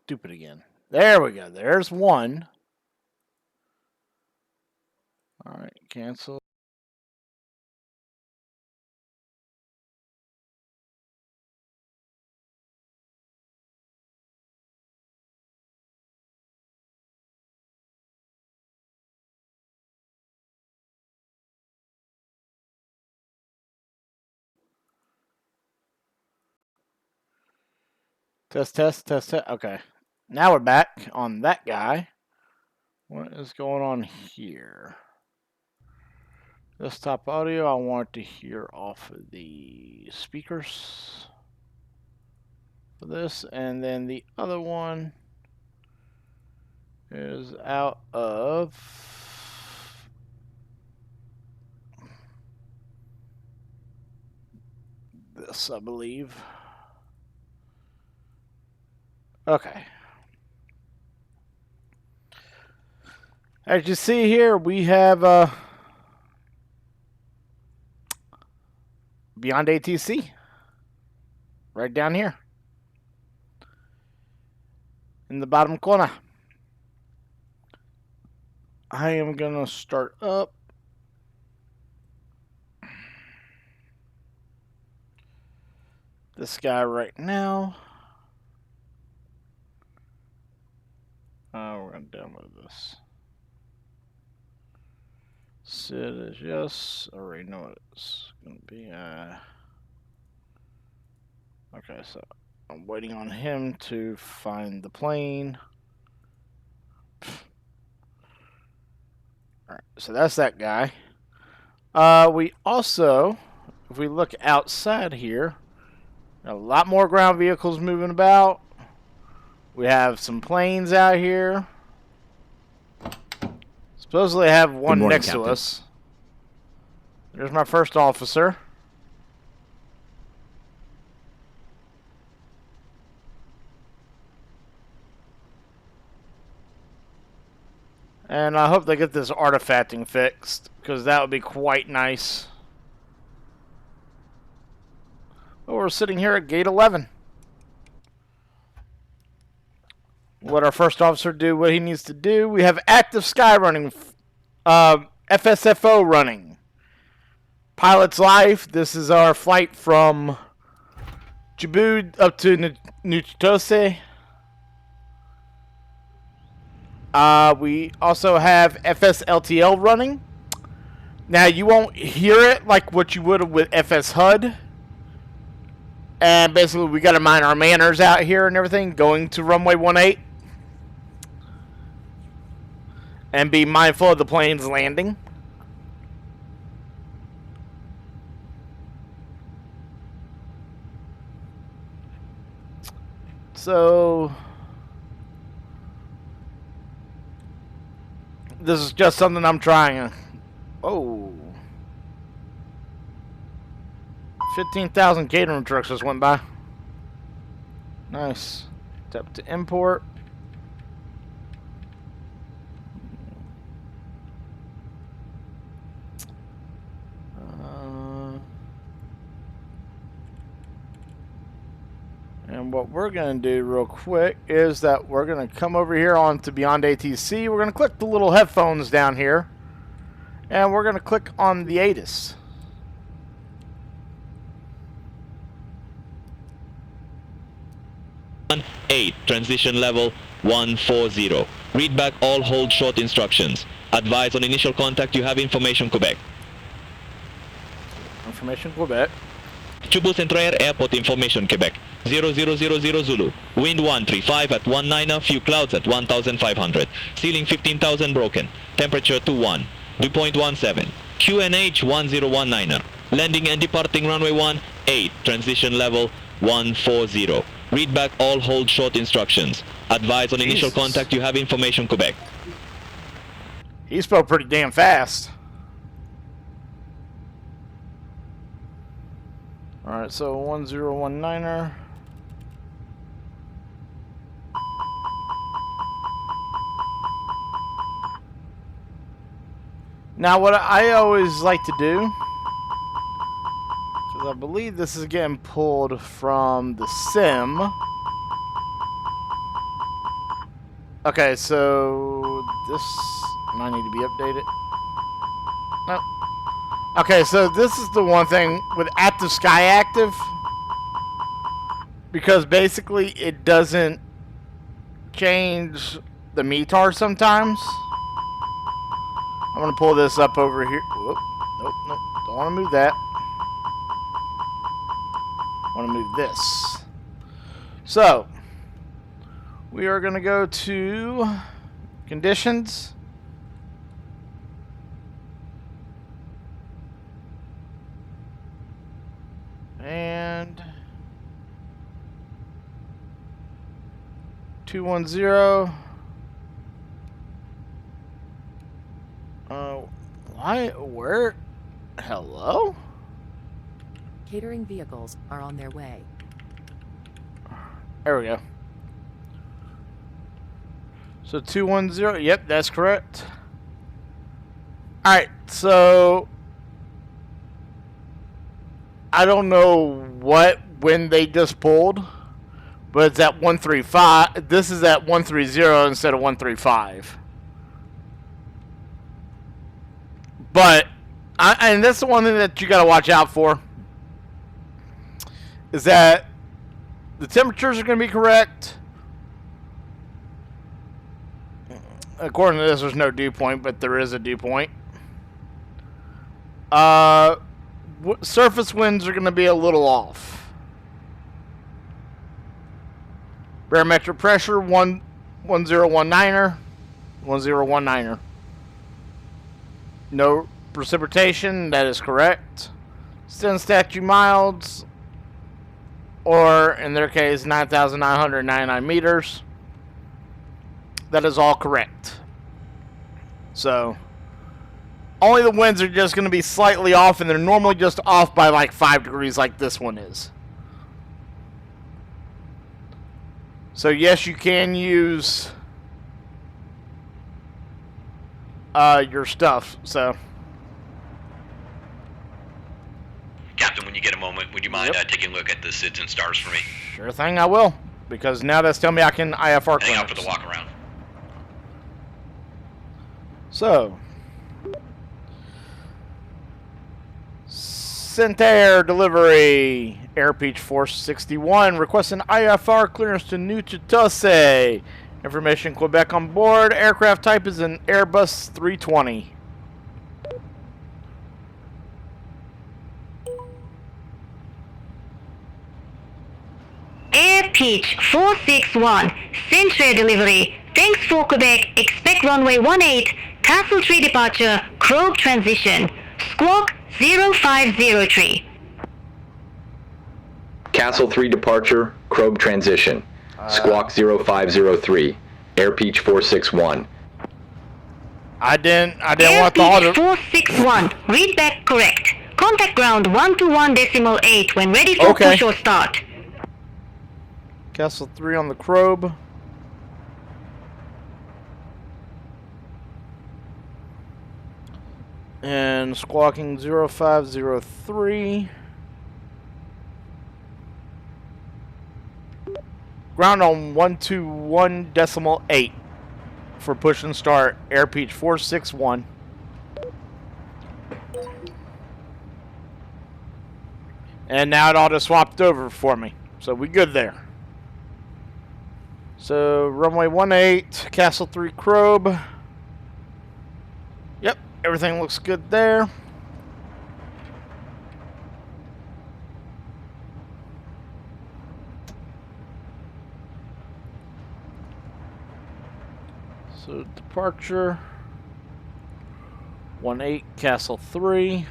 stupid again. There we go. There's one. All right, cancel. Test, test, test, test. Okay. Now we're back on that guy. What is going on here? Desktop audio, I want to hear off of the speakers for this. And then the other one is out of this, I believe. Okay. As you see here, we have BeyondATC right down here in the bottom corner. I am going to start up. This guy right now. We're going to download this. Sid is yes. I already know what it's going to be. Okay, so I'm waiting on him to find the plane. Alright, so that's that guy. We also, if we look outside here, a lot more ground vehicles moving about. We have some planes out here. Supposedly I have one morning, next Captain. to us. There's my first officer. And I hope they get this artifacting fixed, because that would be quite nice. Well, we're sitting here at gate 11. What our first officer do, what he needs to do. We have active sky running, FSFO running. Pilot's life. This is our flight from Djibouti up to Nuchitose. We also have FSLTL running. Now, you won't hear it like what you would with FS HUD. And basically, we got to mind our manners out here and everything, going to runway 18. And be mindful of the plane's landing. So, this is just something I'm trying. Oh. 15,000 catering trucks just went by. Nice. Tap to import. And what we're going to do real quick is that we're going to come over here onto BeyondATC. We're going to click the little headphones down here. And we're going to click on the ATIS. Eight, transition level 140. Read back all hold short instructions. Advise on initial contact you have information Quebec. Information Quebec. Chubut Centro Air Airport information Quebec. 0000 Zulu. Wind 135 at 19, few clouds at 1,500. Ceiling 15,000 broken. Temperature 21. Dew point 17. QNH 1019. Landing and departing runway 18. Transition level 140. Read back all hold short instructions. Advise on initial contact you have information Quebec. He spoke pretty damn fast. Alright, so 1019er. Now what I always like to do, because I believe this is getting pulled from the sim. Okay, so this might need to be updated. No. Okay, so this is the one thing with active sky active, because basically it doesn't change the METAR sometimes. I'm gonna pull this up over here. Whoop. Nope, nope. Don't want to move that. I want to move this. So we are gonna go to conditions. And 210. Why? Where? Hello? Catering vehicles are on their way. There we go. So 210. Yep, that's correct. Alright, so I don't know when they just pulled, but it's at 135. This is at 130 instead of 135. But and that's the one thing that you got to watch out for, is that the temperatures are going to be correct. According to this, there's no dew point, but there is a dew point. Surface winds are going to be a little off. Barometric pressure 1019er. 1019er. No precipitation, that is correct. Sten statute miles, or in their case 9,999 meters. That is all correct. So only the winds are just going to be slightly off, and they're normally just off by like 5 degrees like this one is. So yes, you can use your stuff. So Captain, when you get a moment, would you mind taking a look at the SIDS and stars for me? Sure thing, I will. Because now that's telling me I can IFR Hang out clearance. for the walk around. So, Centair delivery. Air Peach 461 requesting IFR clearance to New Chitose. Information: Quebec on board. Aircraft type is an Airbus 320. Air Peach 461, Centair delivery. Thanks for Quebec. Expect runway 18, Castle 3 departure, Crow transition. Squawk 0503. Castle 3 departure, Crow transition. Squawk 0503. Air Peach 461. I didn't Air want the Peach auto. 461, read back correct. Contact ground 121.8 when ready for Okay. push or start. Castle 3 on the Crobe. And squawking 0503. Ground on 121.8 for push and start. Air Peach 461. And now it auto swapped over for me. So we good there. So runway 18, Castle 3 Crobe. Yep, everything looks good there. So departure 18, Castle 3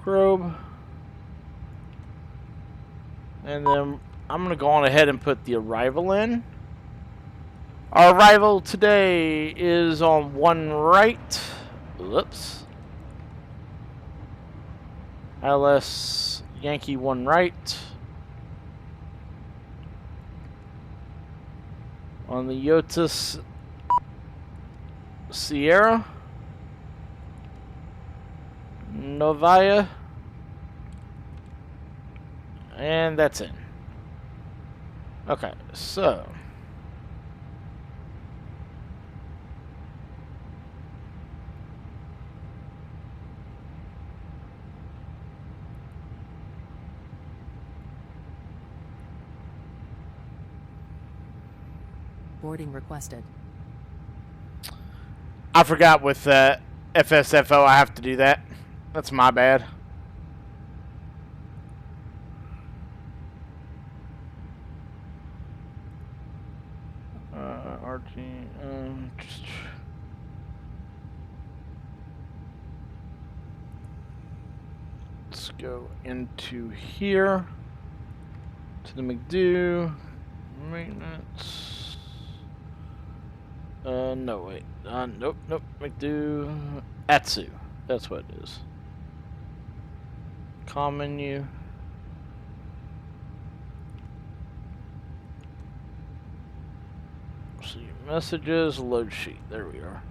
Crobe. And then I'm going to go on ahead and put the arrival in. Our arrival today is on 1 right. Whoops. LS Yankee 1 right. On the Yotus Sierra. Novaya. And that's it. Okay, so Boarding requested. I forgot with FSFO I have to do that. That's my bad. Let's go into here to the McDo maintenance. No wait. Nope. McDo Atsu. That's what it is. Com menu. See messages, load sheet. There we are.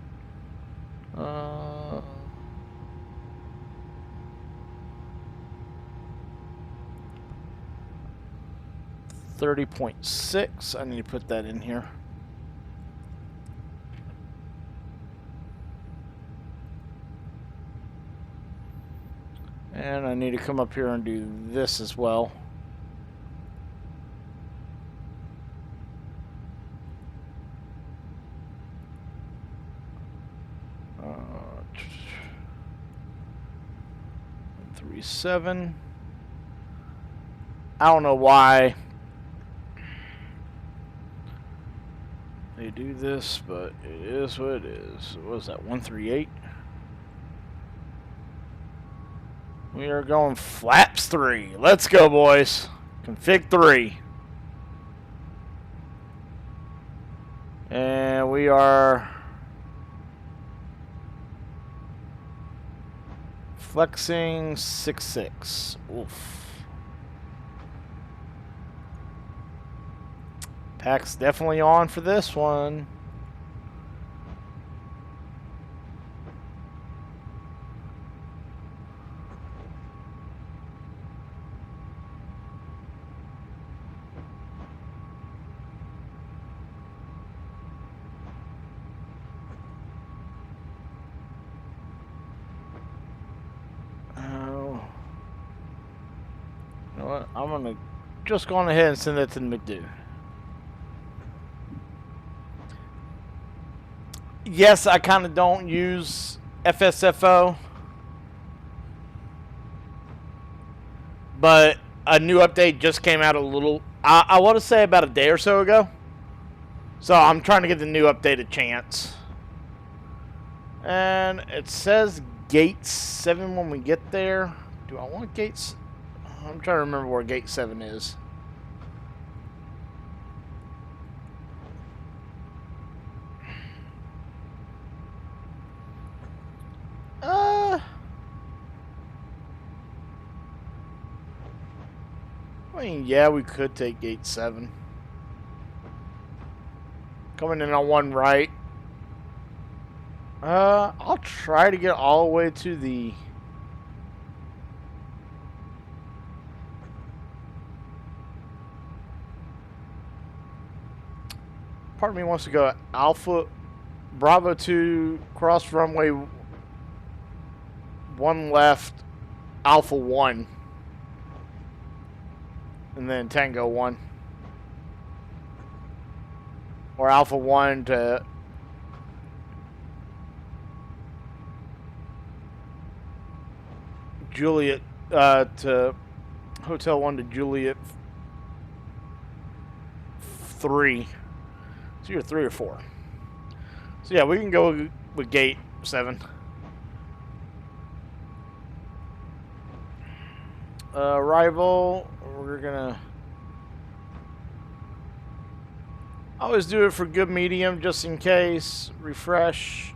30.6. I need to put that in here. And I need to come up here and do this as well. Uh, 3.7. I don't know why they do this, but it is what it is. What was that, 138? We are going flaps 3. Let's go, boys. Config 3. And we are flexing 6.6. Oof. Pack's definitely on for this one. You know what? I'm gonna just go on ahead and send that to the McDo. Yes, I kind of don't use FSFO, but a new update just came out a little, I want to say about a day or so ago. So I'm trying to give the new update a chance. And it says gate 7 when we get there. Do I want gates? I'm trying to remember where gate 7 is. I mean, yeah, we could take gate 7. Coming in on one right. I'll try to get all the way to the... Part of me wants to go Alpha Bravo 2 cross runway 1 left Alpha 1 and then Tango 1 or Alpha 1 to Juliet to Hotel 1 to Juliet 3. So you're 3 or 4. So yeah, we can go with gate 7. Arrival, we're gonna always do it for good medium just in case. Refresh.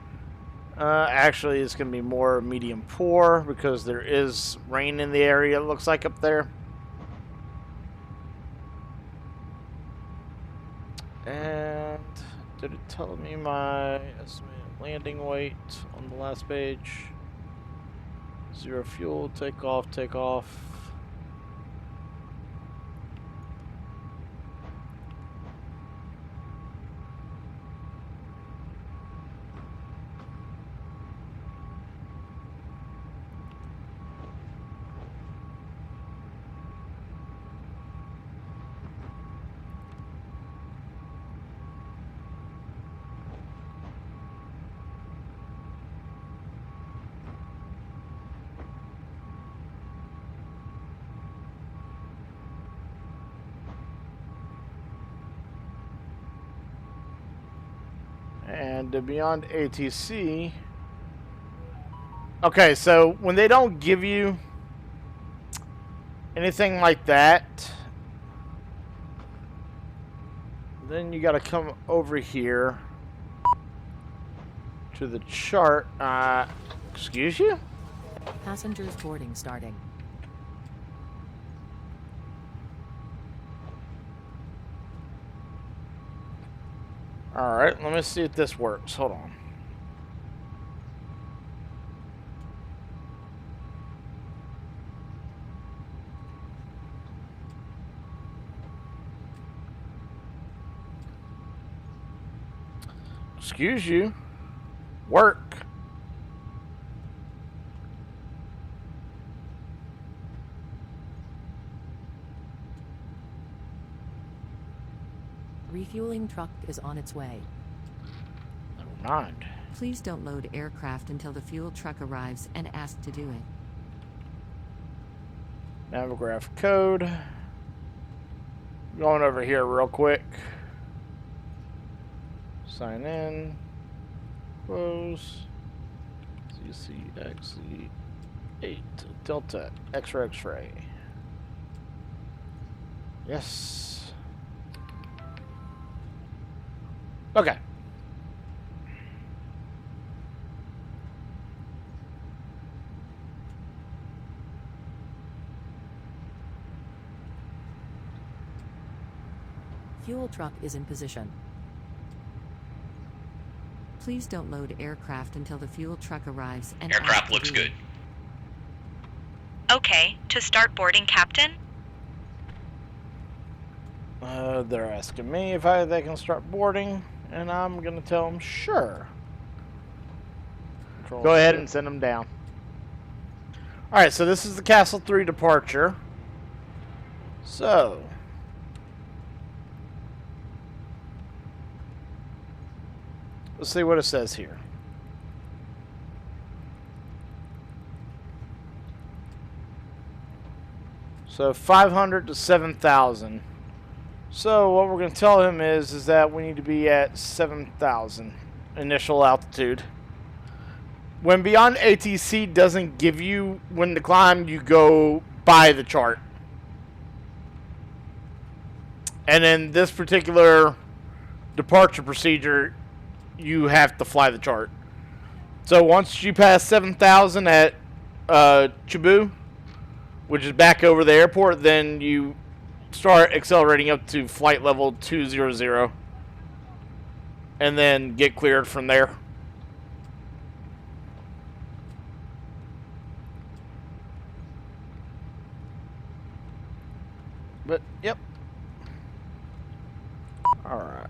Actually, it's gonna be more medium poor because there is rain in the area, it looks like up there. And did it tell me my estimated landing weight on the last page? 0 fuel, take off, take off. And the BeyondATC. Okay, so when they don't give you anything like that, then you got to come over here to the chart. Excuse you? Passengers boarding starting. Alright, let me see if this works. Hold on. Excuse you. Work. Refueling truck is on its way. Never mind. Please don't load aircraft until the fuel truck arrives and ask to do it. Navigaph code. Going over here real quick. Sign in. Close. CCXC8. Delta. X-ray, X-ray. Yes. Okay. Fuel truck is in position. Please don't load aircraft until the fuel truck arrives and Aircraft ask to looks do good. it. Okay, to start boarding, Captain. They're asking me if they can start boarding, and I'm gonna tell them sure. Go ahead and send them down. All right, so this is the Castle 3 departure. So let's see what it says here. So 500 to 7,000. So what we're going to tell him is that we need to be at 7,000 initial altitude. When BeyondATC doesn't give you when to climb, you go by the chart. And in this particular departure procedure, you have to fly the chart. So once you pass 7,000 at Cebu, which is back over the airport, then you start accelerating up to flight level 200 and then get cleared from there. But yep. All right.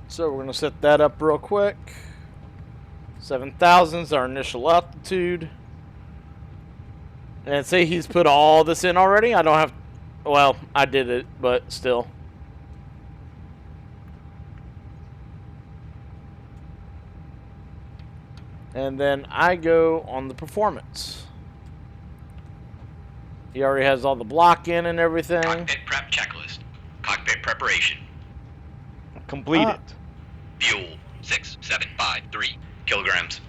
So we're going to set that up real quick. 7,000 is our initial altitude. And say he's put all this in already. I don't have... Well, I did it, but still. And then I go on the performance. He already has all the block in and everything. Cockpit prep checklist. Cockpit preparation. Completed. Fuel 6753 kilograms.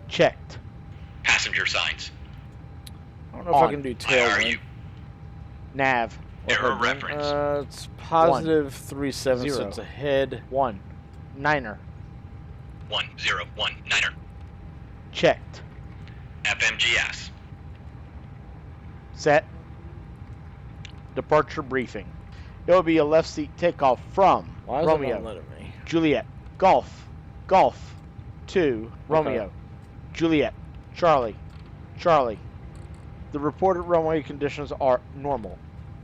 Checked. Passenger signs. I don't know if I can do tail. IRU. Nav. Error reference. It's positive 37, so Zero. it's ahead. 1. Niner. 1019er. Checked. FMGS. Set. Departure briefing. It will be a left seat takeoff from Why is it Romeo, not letting me? Juliet, Golf, Golf, 2, Romeo, Juliet, Charlie, Charlie. The reported runway conditions are normal.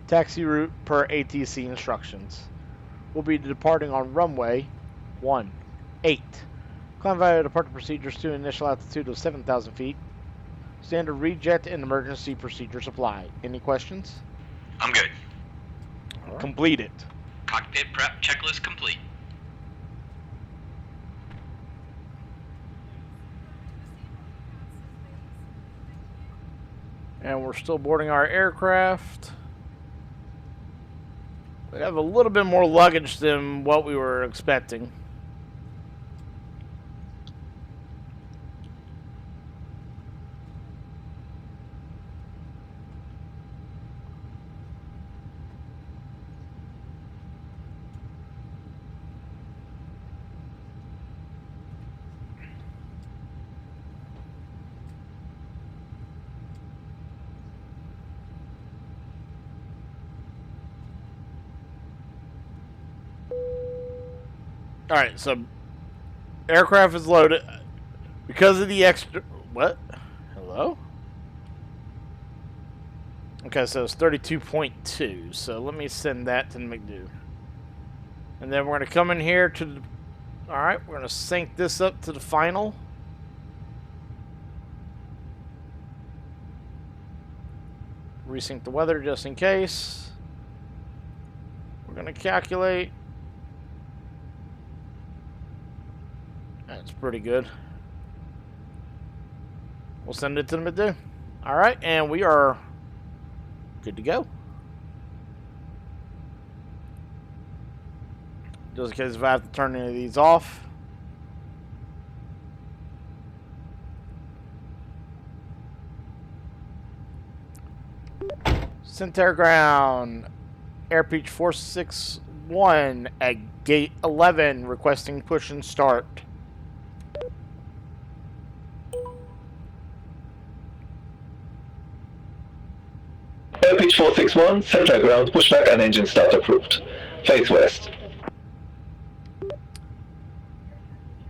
Taxi route per ATC instructions. We'll be departing on runway 18. Climb via departure procedures to initial altitude of 7,000 feet. Standard reject and emergency procedures apply. Any questions? I'm good. Completed. Cockpit prep checklist complete. And we're still boarding our aircraft. We have a little bit more luggage than what we were expecting. Alright, so aircraft is loaded. Because of the extra... What? Hello? Okay, so it's 32.2. So let me send that to the McDo. And then we're going to come in here to the... Alright, we're going to sync this up to the final. Resync the weather just in case. We're going to calculate... That's pretty good. We'll send it to them to do. Alright, and we are good to go. Just in case if I have to turn any of these off. Centaur ground. Air Peach 461 at gate 11 requesting push and start. Airpeach 461, center ground, pushback and engine start approved. Face west.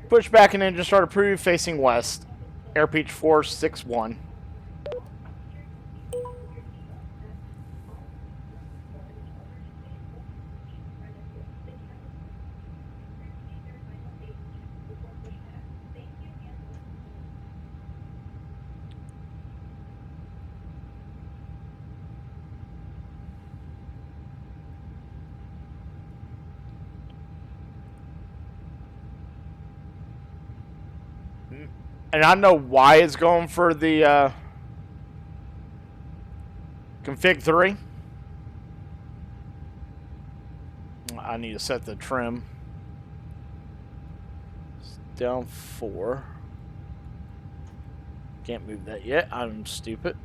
Pushback and engine start approved, facing west. Airpeach 461. And I know why it's going for the config 3. I need to set the trim. It's down 4. Can't move that yet. I'm stupid.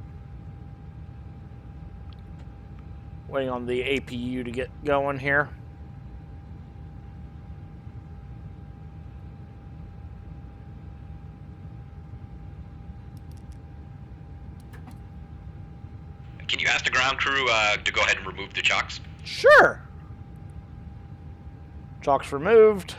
Waiting on the APU to get going here. Can you ask the ground crew to go ahead and remove the chocks? Sure. Chocks removed.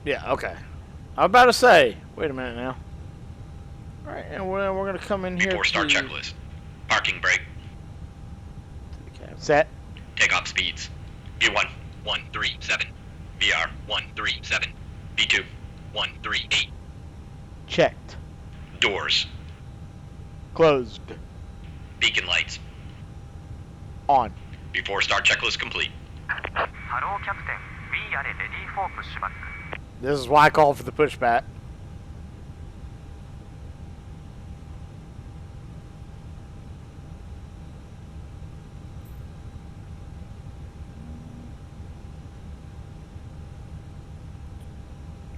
Yeah, okay. I'm about to say, wait a minute now. Alright, and we're going to come in here Before start to... checklist. Parking brake. Set. Takeoff speeds. V1, 137. VR, 137. V2, 138. Checked. Doors. Closed. Beacon lights. On. Before start checklist complete. Hello, Captain. We are ready for pushback. This is why I called for the pushback.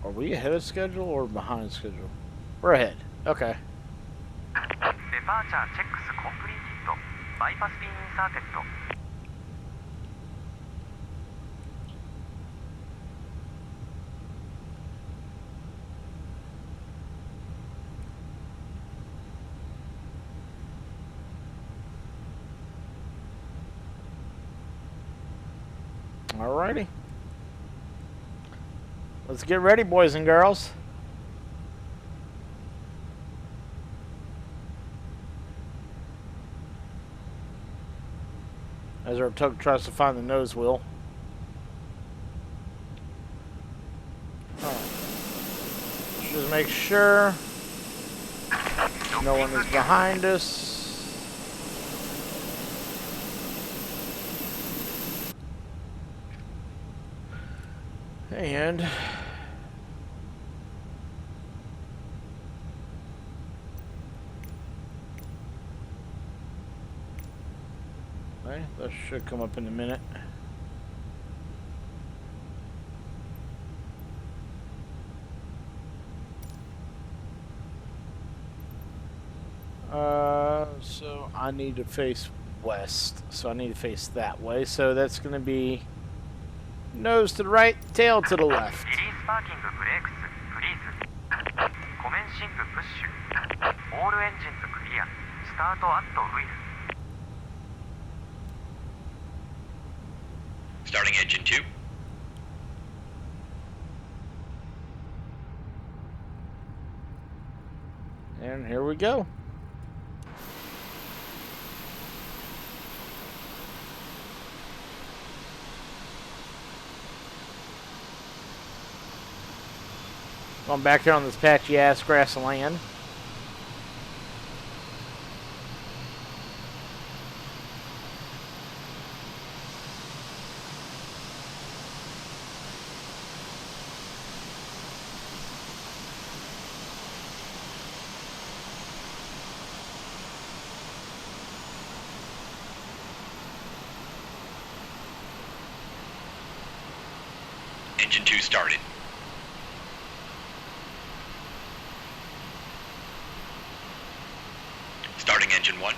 Are we ahead of schedule or behind schedule? We're ahead. Okay. Departure checks completed. Bypass being inserted. Alrighty. Let's get ready, boys and girls. As our tug tries to find the nose wheel. Oh. make sure no one is behind us. And okay, that should come up in a minute. So I need to face west. So I need to face that way. So that's going to be nose to the right, tail to the left. リリースパーキングブレークスフリーズコメンシングプッシュオールエンジンズクリアスタートアットウィル Starting engine 2. And here we go. Going back here on this patchy ass grass land. Engine 2 started. Starting engine 1.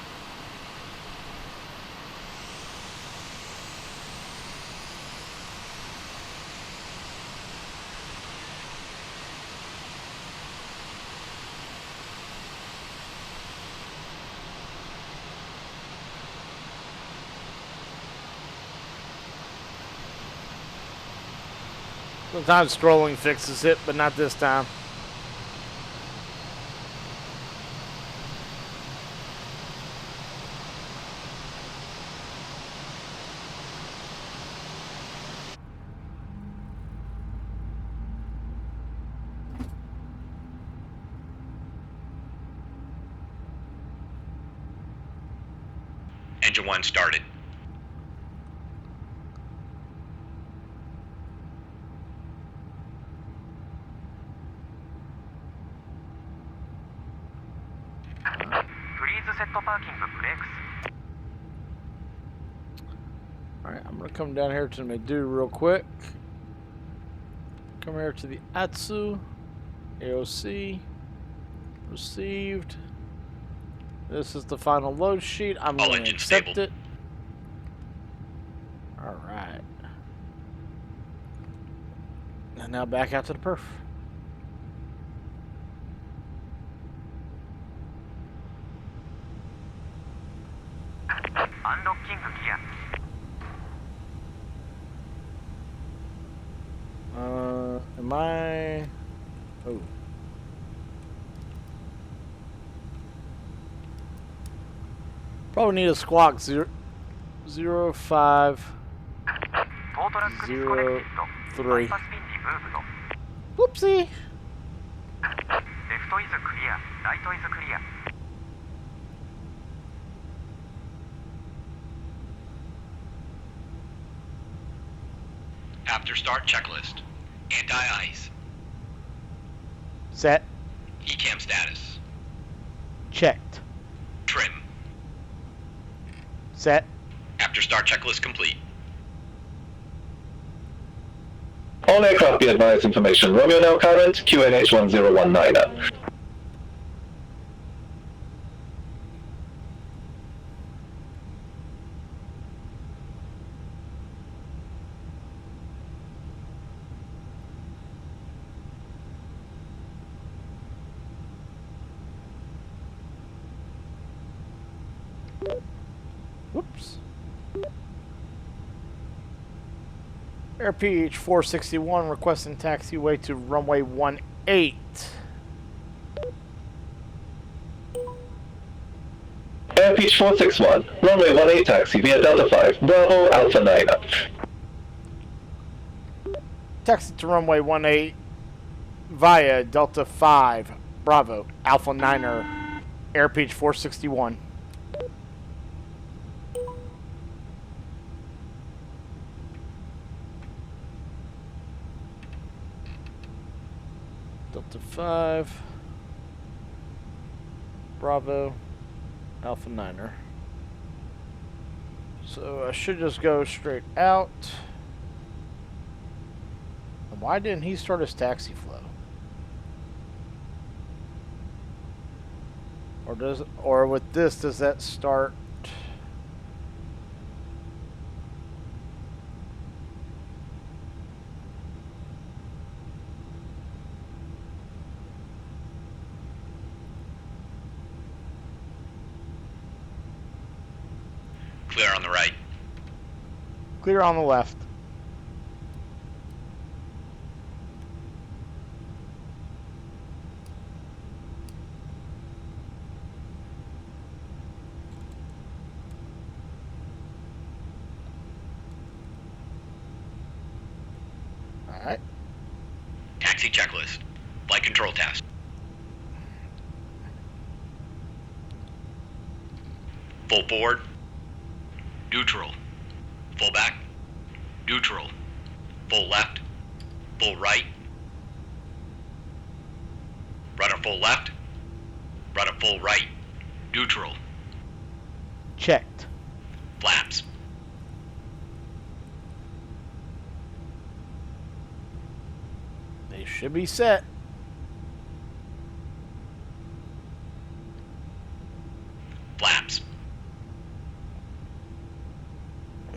Sometimes scrolling fixes it, but not this time. Engine 1 started. Freeze set parking brakes. Alright, I'm going to come down here to the Medu real quick. Come here to the Atsu. AOC. Received. This is the final load sheet. I'm All going to engines accept stable. it. Alright. And now back out to the perf. Unlocking gear. Am I... Oh. Probably need a squawk 0503. Whoopsie. Left is clear. Right is clear. After start checklist. Anti-ice. Set. ECAM status. Checked. Trim. Set. After start checklist complete. All aircraft be advised information. Romeo now current, QNH 1019. Whoops. Airph 461 requesting taxiway to runway 18. Airpeach 461, runway 18 taxi via Delta 5, Bravo Alpha 9. Taxi to runway 18 via Delta 5, Bravo, Alpha 9er, air pitch 461. Delta 5, Bravo, Alpha 9er. So I should just go straight out. Why didn't he start his taxi flow? Or with this, does that start? Clear on the right. Clear on the left. Alright. Taxi checklist. Flight control task. Full forward. Neutral. Full back. Neutral. Full left. Full right. Rudder full left. Rudder full right. Neutral. Checked. Flaps. They should be set. Flaps.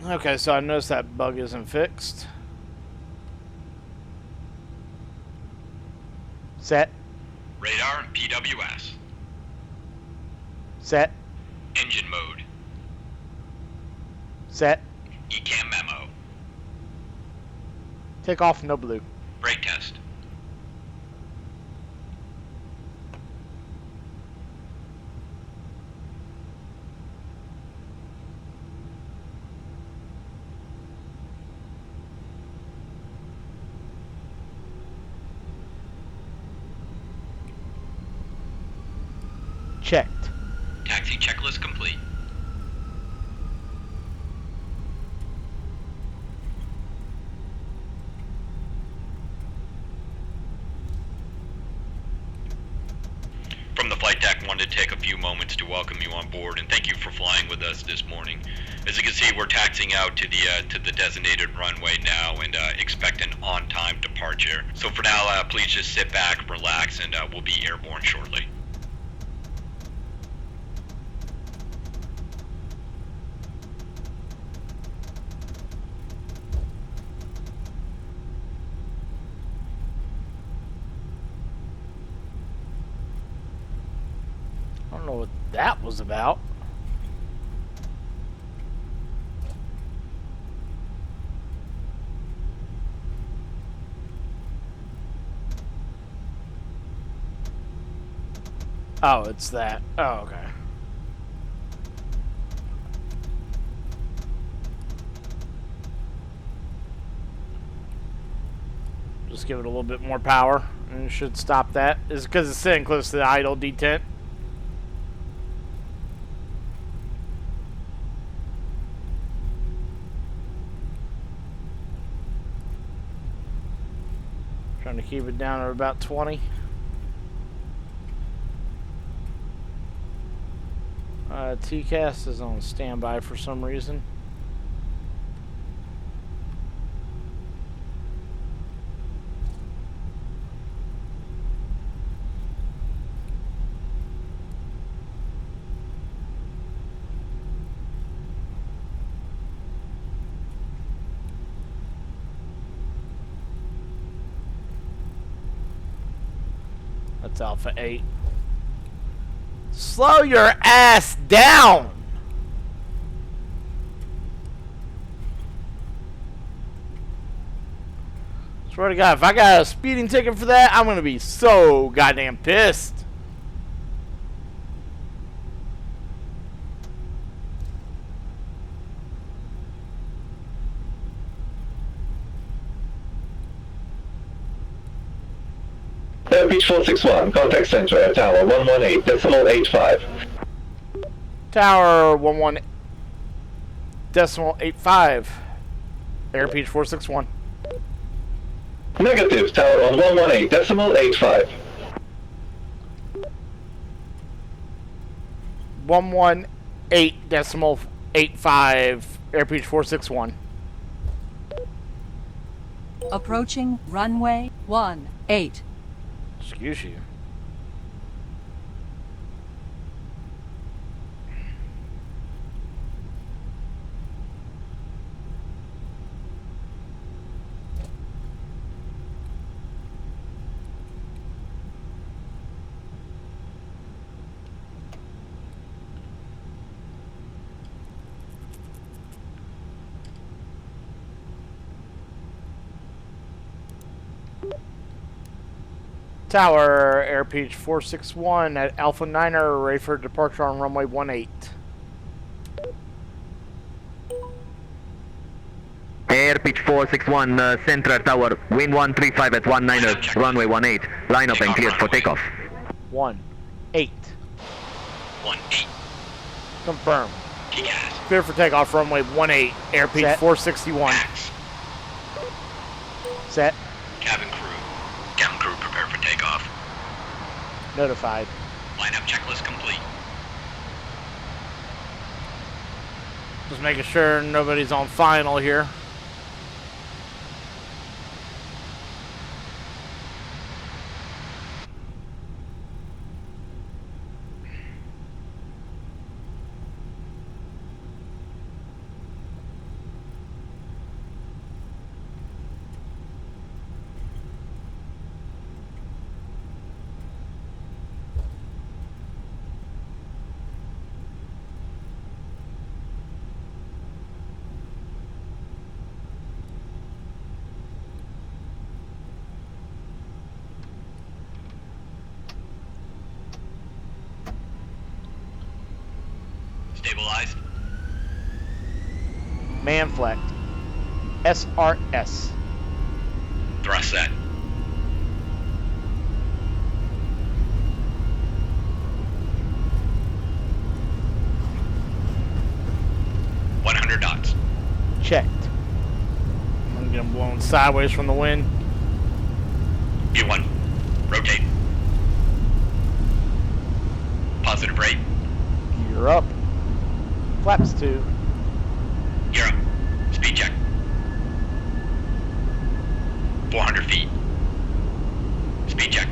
Okay, so I noticed that bug isn't fixed. Set. Radar and PWS. Set. Engine mode. Set. ECAM memo. Take off, no blue. Brake test. Checked. Taxi checklist complete. From the flight deck, wanted to take a few moments to welcome you on board and thank you for flying with us this morning. As you can see, we're taxiing out to the designated runway now and expect an on-time departure. So for now, please just sit back, relax, and we'll be airborne shortly. I don't know what that was about. Oh, it's that. Oh, okay. Just give it a little bit more power, and it should stop that. Is it because it's sitting close to the idle detent? Trying to keep it down at about 20. TCAS is on standby for some reason. That's Alpha 8. Slow your ass down! Swear to God, if I got a speeding ticket for that, I'm gonna be so goddamn pissed. Airbeach 461, contact center at tower 118.85. Tower 11.85. Airpeach 461. Negative, tower on 118.85. 118.85. Airpeach 461. Approaching runway 18. Excuse you. Tower, Airpeach 461 at Alpha Niner, ready for departure on runway 18. Airpeach 461, Central Tower, wind 135 at 19, runway 18, line up and cleared for takeoff. 18. 18. Confirm. TCAS. Clear for takeoff, runway 18, Airpeach Set. 461. Max. Set. Cabin crew. Cabin crew prepare for takeoff. Notified. Lineup checklist complete. Just making sure nobody's on final here. Stabilized. Manflex. SRS. Thrust set. knots. Checked. I'm getting blown sideways from the wind. V1. Rotate. Positive rate. Gear up. Flaps 2. Gear up. Speed check. 400 feet. Speed check.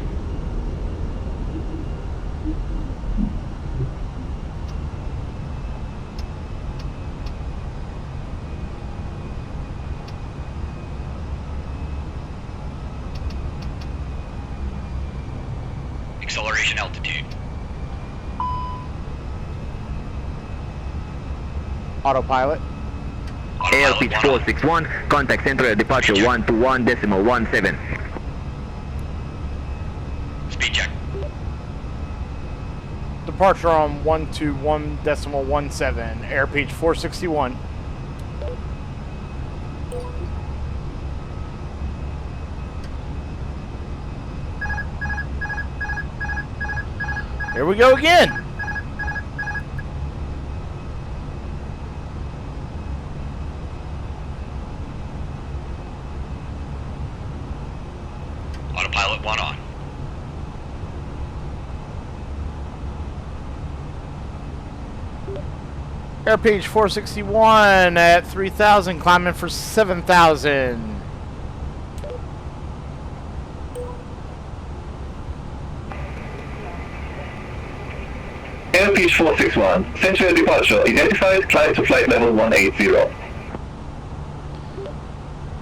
Acceleration altitude. Autopilot. Air pitch 461, contact center at departure 121.17. Speed check. Departure on 121.17, air pitch 461. Here we go again. Autopilot 1 on. Air pitch 461 at 3,000, climbing for 7,000. Air pitch 461, central departure identified, climb to flight level 180.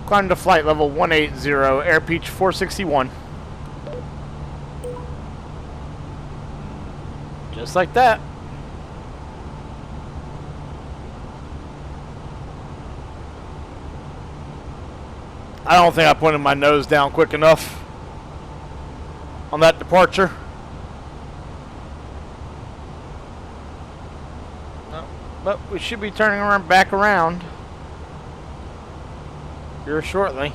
Climb to flight level 180, air pitch 461. Just like that. I don't think I pointed my nose down quick enough on that departure. No, but we should be turning around back around here shortly.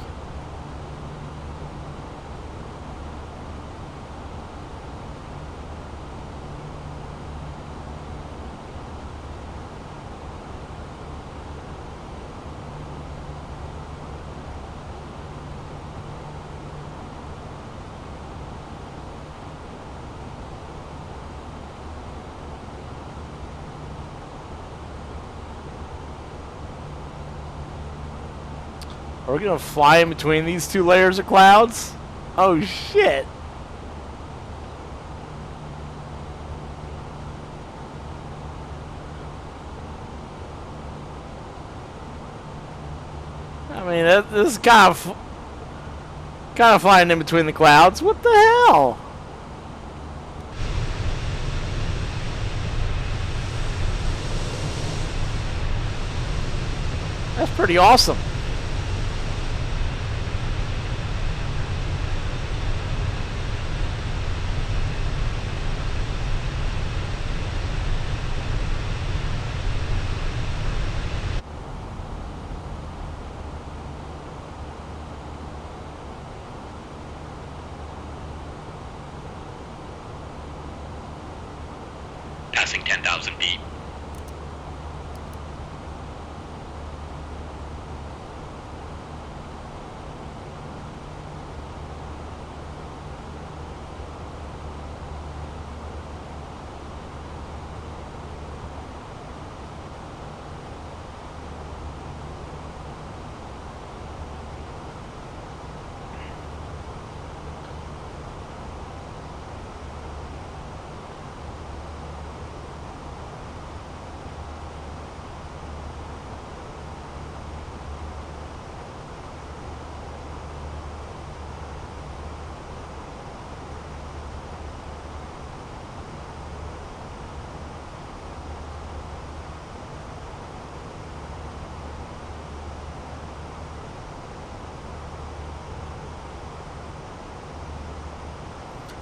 Are we gonna fly in between these two layers of clouds? Oh shit. I mean, this is kind of flying in between the clouds. What the hell? That's pretty awesome. Passing 10,000 feet.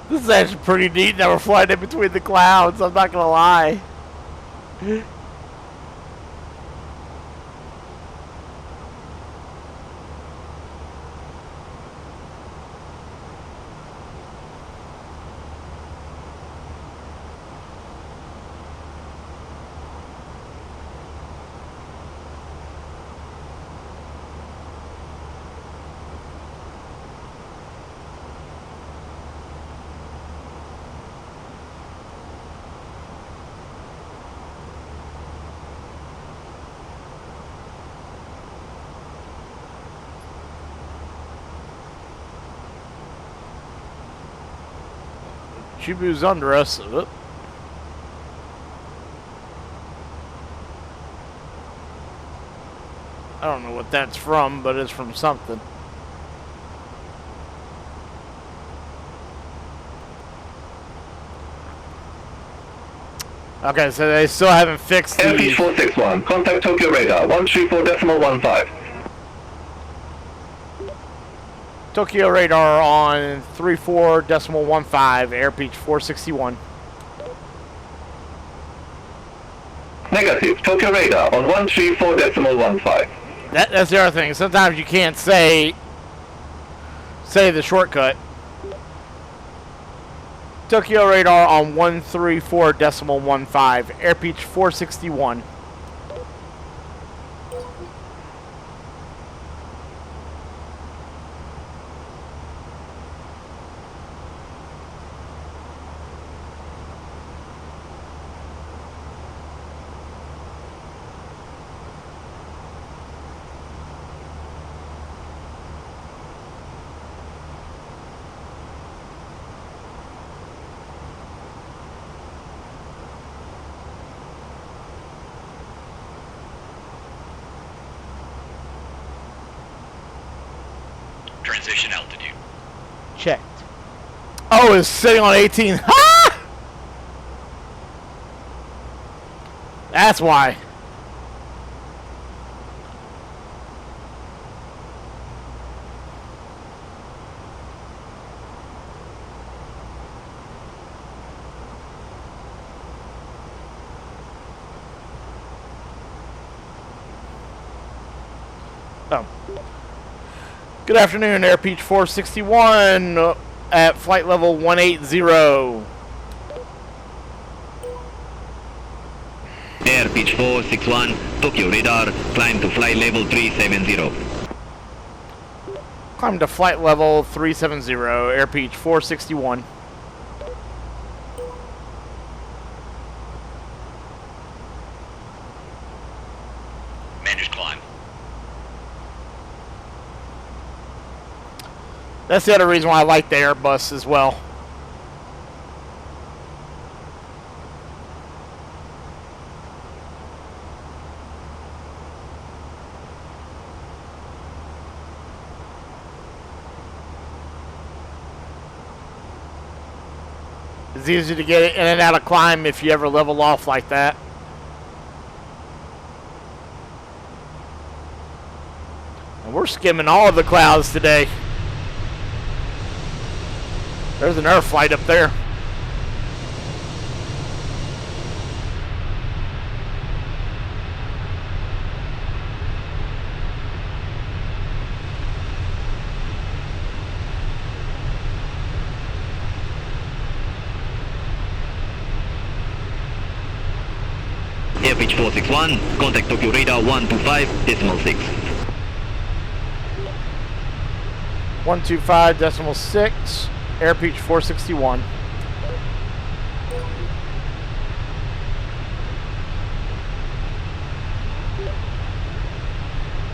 This is actually pretty neat that we're flying in between the clouds, I'm not gonna lie. Chibu's under us. Oop. I don't know what that's from, but it's from something. Okay, so they still haven't fixed the... Airbeach 461, contact Tokyo radar 134.15. Tokyo radar on 34.15, Airbeach 461. Negative, Tokyo radar on 134.15. That's the other thing. Sometimes you can't say the shortcut. Tokyo radar on 134.15, Airbeach 461. Transition altitude. Checked. Oh, it's sitting on 18. Ha! That's why. Oh. Good afternoon, Airbeach 461 at flight level 180. Airbeach 461, Tokyo radar, climb to flight level 370. Climb to flight level 370, Airbeach 461. Managed climb. That's the other reason why I like the Airbus as well. It's easy to get in and out of climb if you ever level off like that. And we're skimming all of the clouds today. There's an air flight up there. Airpitch 461, contact Tokyo radar 125.6. 125.6, Airpeach 461.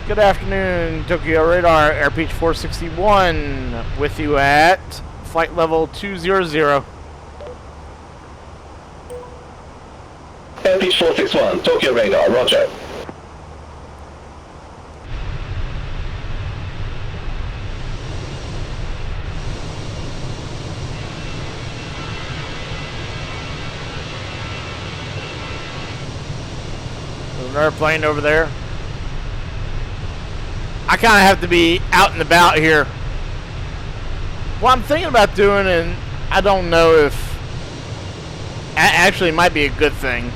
Good afternoon, Tokyo Radar, Airpeach 461, with you at flight level 200. Airpitch 461, Tokyo radar, roger. There's an airplane over there. I kind of have to be out and about here. What I'm thinking about doing, and I don't know if actually it might be a good thing,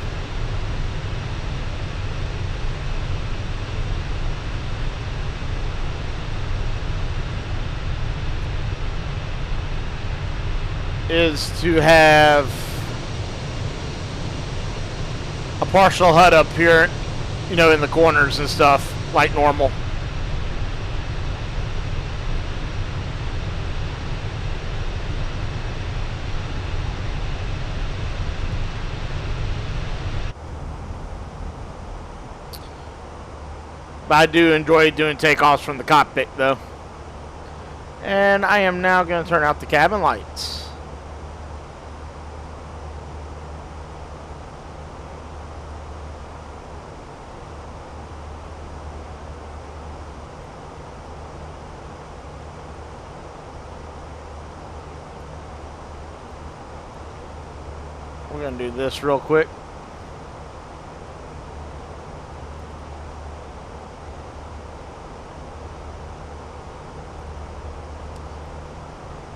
is to have a partial HUD up here, you know, in the corners and stuff, like normal. But I do enjoy doing takeoffs from the cockpit, though. And I am now going to turn out the cabin lights. We're going to do this real quick.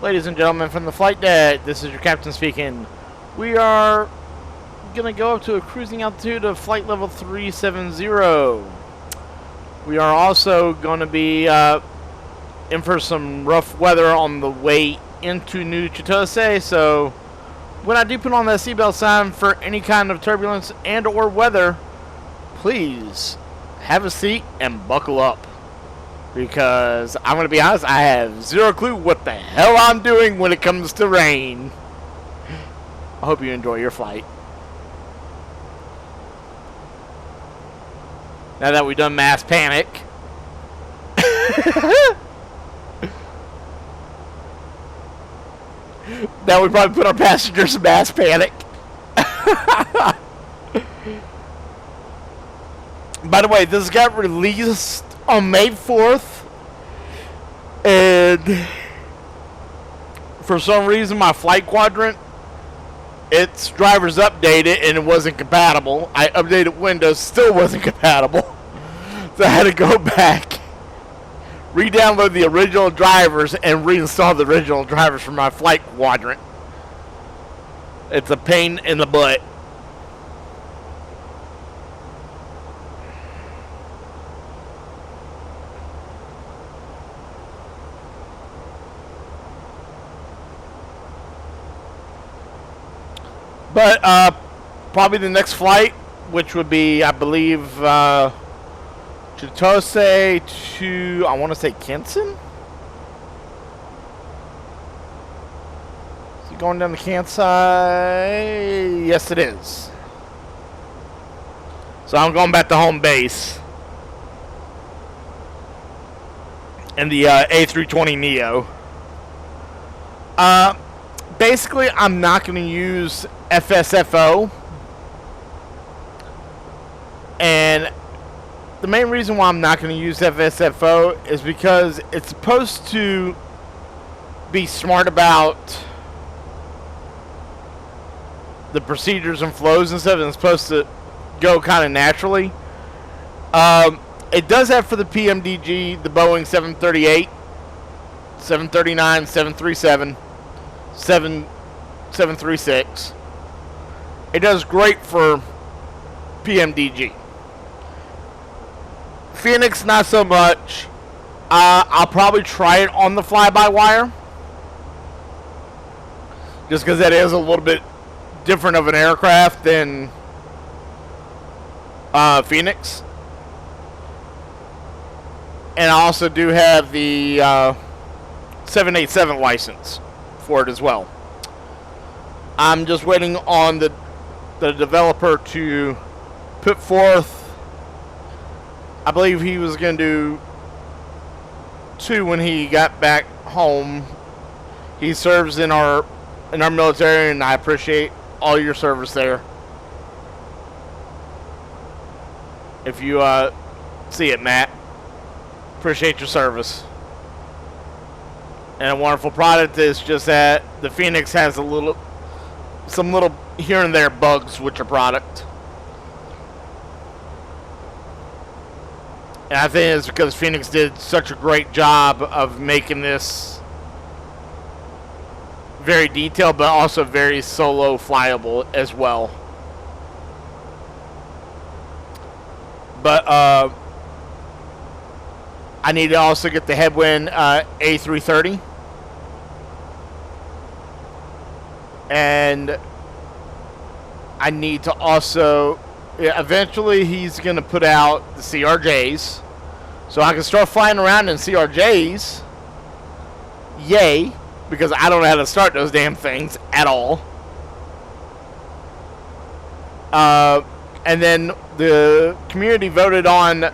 Ladies and gentlemen, from the flight deck, this is your captain speaking. We are going to go up to a cruising altitude of flight level 370. We are also going to be in for some rough weather on the way into New Chitose, so when I do put on that seatbelt sign for any kind of turbulence and or weather, please have a seat and buckle up. Because I'm going to be honest, I have zero clue what the hell I'm doing when it comes to rain. I hope you enjoy your flight. Now that we've done mass panic. Now we probably put our passengers in mass panic. By the way, this got released on May 4th, and for some reason my flight quadrant, its drivers updated and it wasn't compatible. I updated Windows, still wasn't compatible, so I had to go back, re-download the original drivers and reinstall the original drivers for my flight quadrant. It's a pain in the butt. But probably the next flight, which would be, I believe, Chitose to, I want to say, Kensen? Is it going down the Kansai? Yes, it is. So I'm going back to home base. And the A320neo. Basically, I'm not going to use FSFO. And the main reason why I'm not going to use FSFO is because it's supposed to be smart about the procedures and flows and stuff, and it's supposed to go kind of naturally. It does have for the PMDG, the Boeing 738, 739, 737, 736. It does great for PMDG. FENIX, not so much. I'll probably try it on the fly-by-wire, just because that is a little bit different of an aircraft than FENIX. And I also do have the 787 license for it as well. I'm just waiting on the developer to put forth, I believe he was going to do 2 when he got back home. He serves in our military, and I appreciate all your service there. If you see it, Matt, appreciate your service. And a wonderful product is just that the FENIX has some little here and there bugs with your product. And I think it's because FENIX did such a great job of making this very detailed, but also very solo flyable as well. But I need to also get the headwind A330. And I need to also, eventually he's going to put out the CRJs, so I can start flying around in CRJs. Yay, because I don't know how to start those damn things at all. And then the community voted on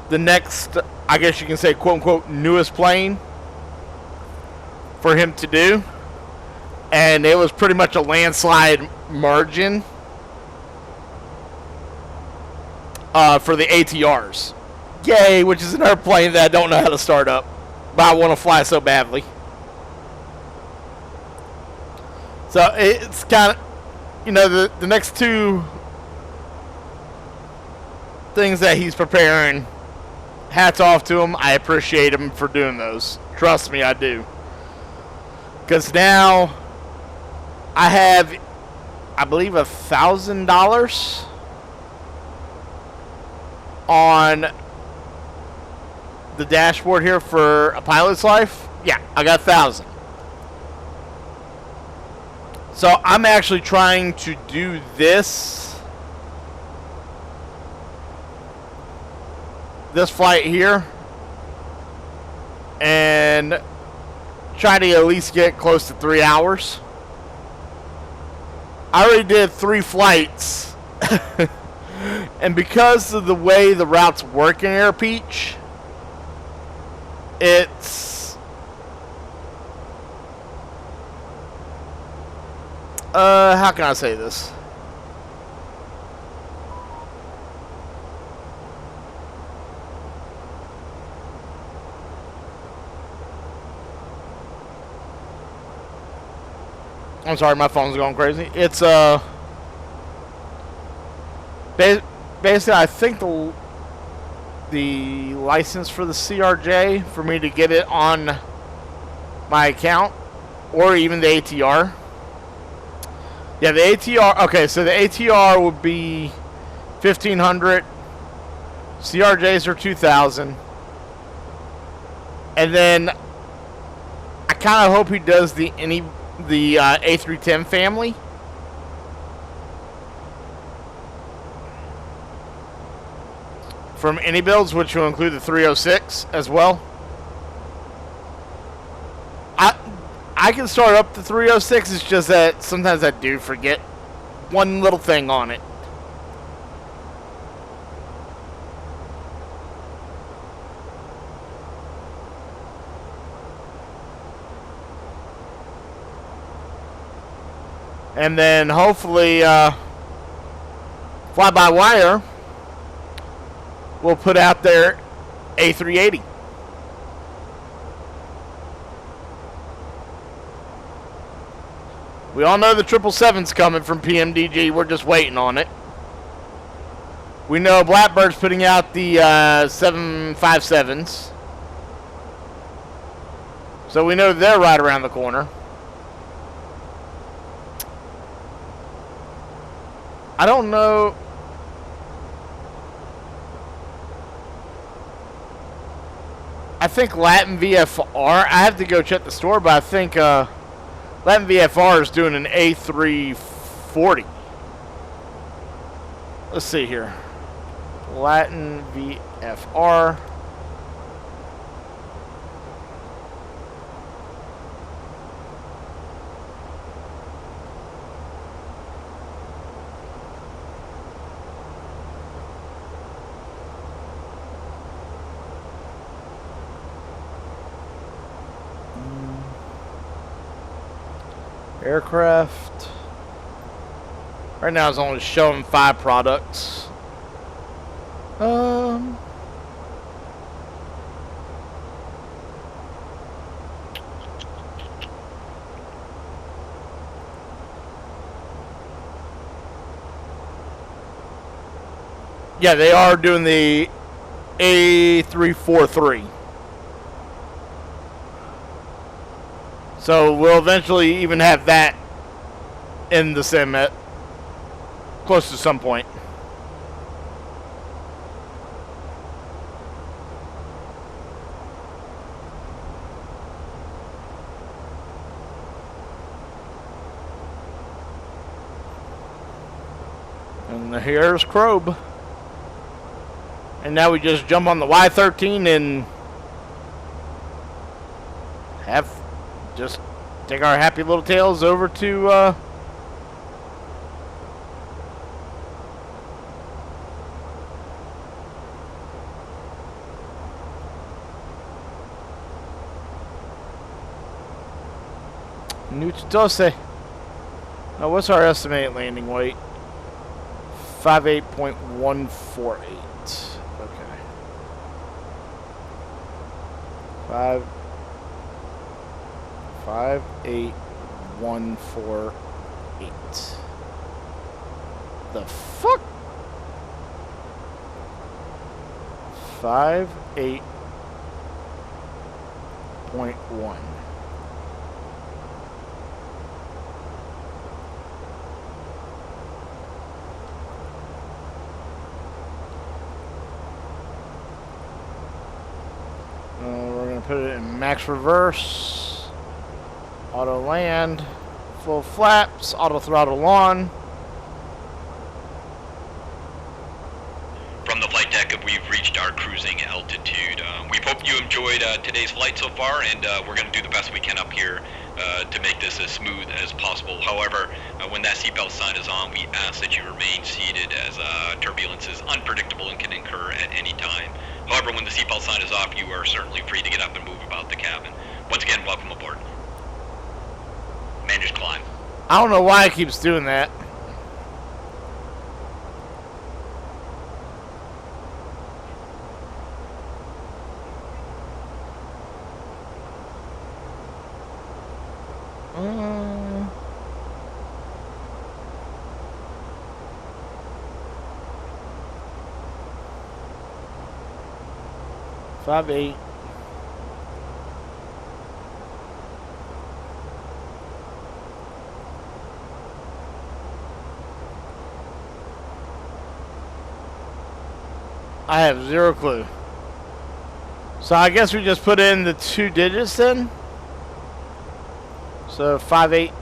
the next, I guess you can say, quote-unquote, newest plane for him to do. And it was pretty much a landslide margin for the ATRs. Yay, which is an airplane that I don't know how to start up, but I want to fly so badly. So it's kind of, you know, the next 2 things that he's preparing, hats off to him. I appreciate him for doing those. Trust me, I do. Because now I have, I believe, $1,000 on the dashboard here for a pilot's life. Yeah, I got 1,000. So I'm actually trying to do this flight here and try to at least get close to 3 hours. I already did 3 flights and because of the way the routes work in Air Peach, it's how can I say this? I'm sorry, my phone's going crazy. It's basically, I think the license for the CRJ for me to get it on my account, or even the ATR. Yeah, the ATR. Okay, so the ATR would be 1,500. CRJs are 2,000. And then I kind of hope he does the A310 family. From any builds, which will include the 306 as well. I can start up the 306, it's just that sometimes I do forget one little thing on it. And then hopefully fly-by-wire will put out their A380. We all know the 777's coming from PMDG. We're just waiting on it. We know Blackbird's putting out the 757s. So we know they're right around the corner. I don't know. I think Latin VFR, I have to go check the store, but I think Latin VFR is doing an A340. Let's see here. Latin VFR. Aircraft. Right now it's only showing 5 products. Yeah, they are doing the A343. So we'll eventually even have that in the sim at close to some point. And here's Krobe. And now we just jump on the Y13 and just take our happy little tails over to New Chitose. Now what's our estimated landing weight? 58.148. Okay. 58148. The fuck? 58.1. We're going to put it in max reverse, auto land, full flaps, auto throttle on. From the flight deck, we've reached our cruising altitude. We hope you enjoyed today's flight so far, and we're going to do the best we can up here to make this as smooth as possible. However, when that seatbelt sign is on, we ask that you remain seated as turbulence is unpredictable and can occur at any time. However, when the seatbelt sign is off, you are certainly free to get up and move about the cabin. Once again, welcome aboard. Managed climb. I don't know why it keeps doing that. Five eight. I have zero clue. So I guess we just put in the 2 digits then. So 58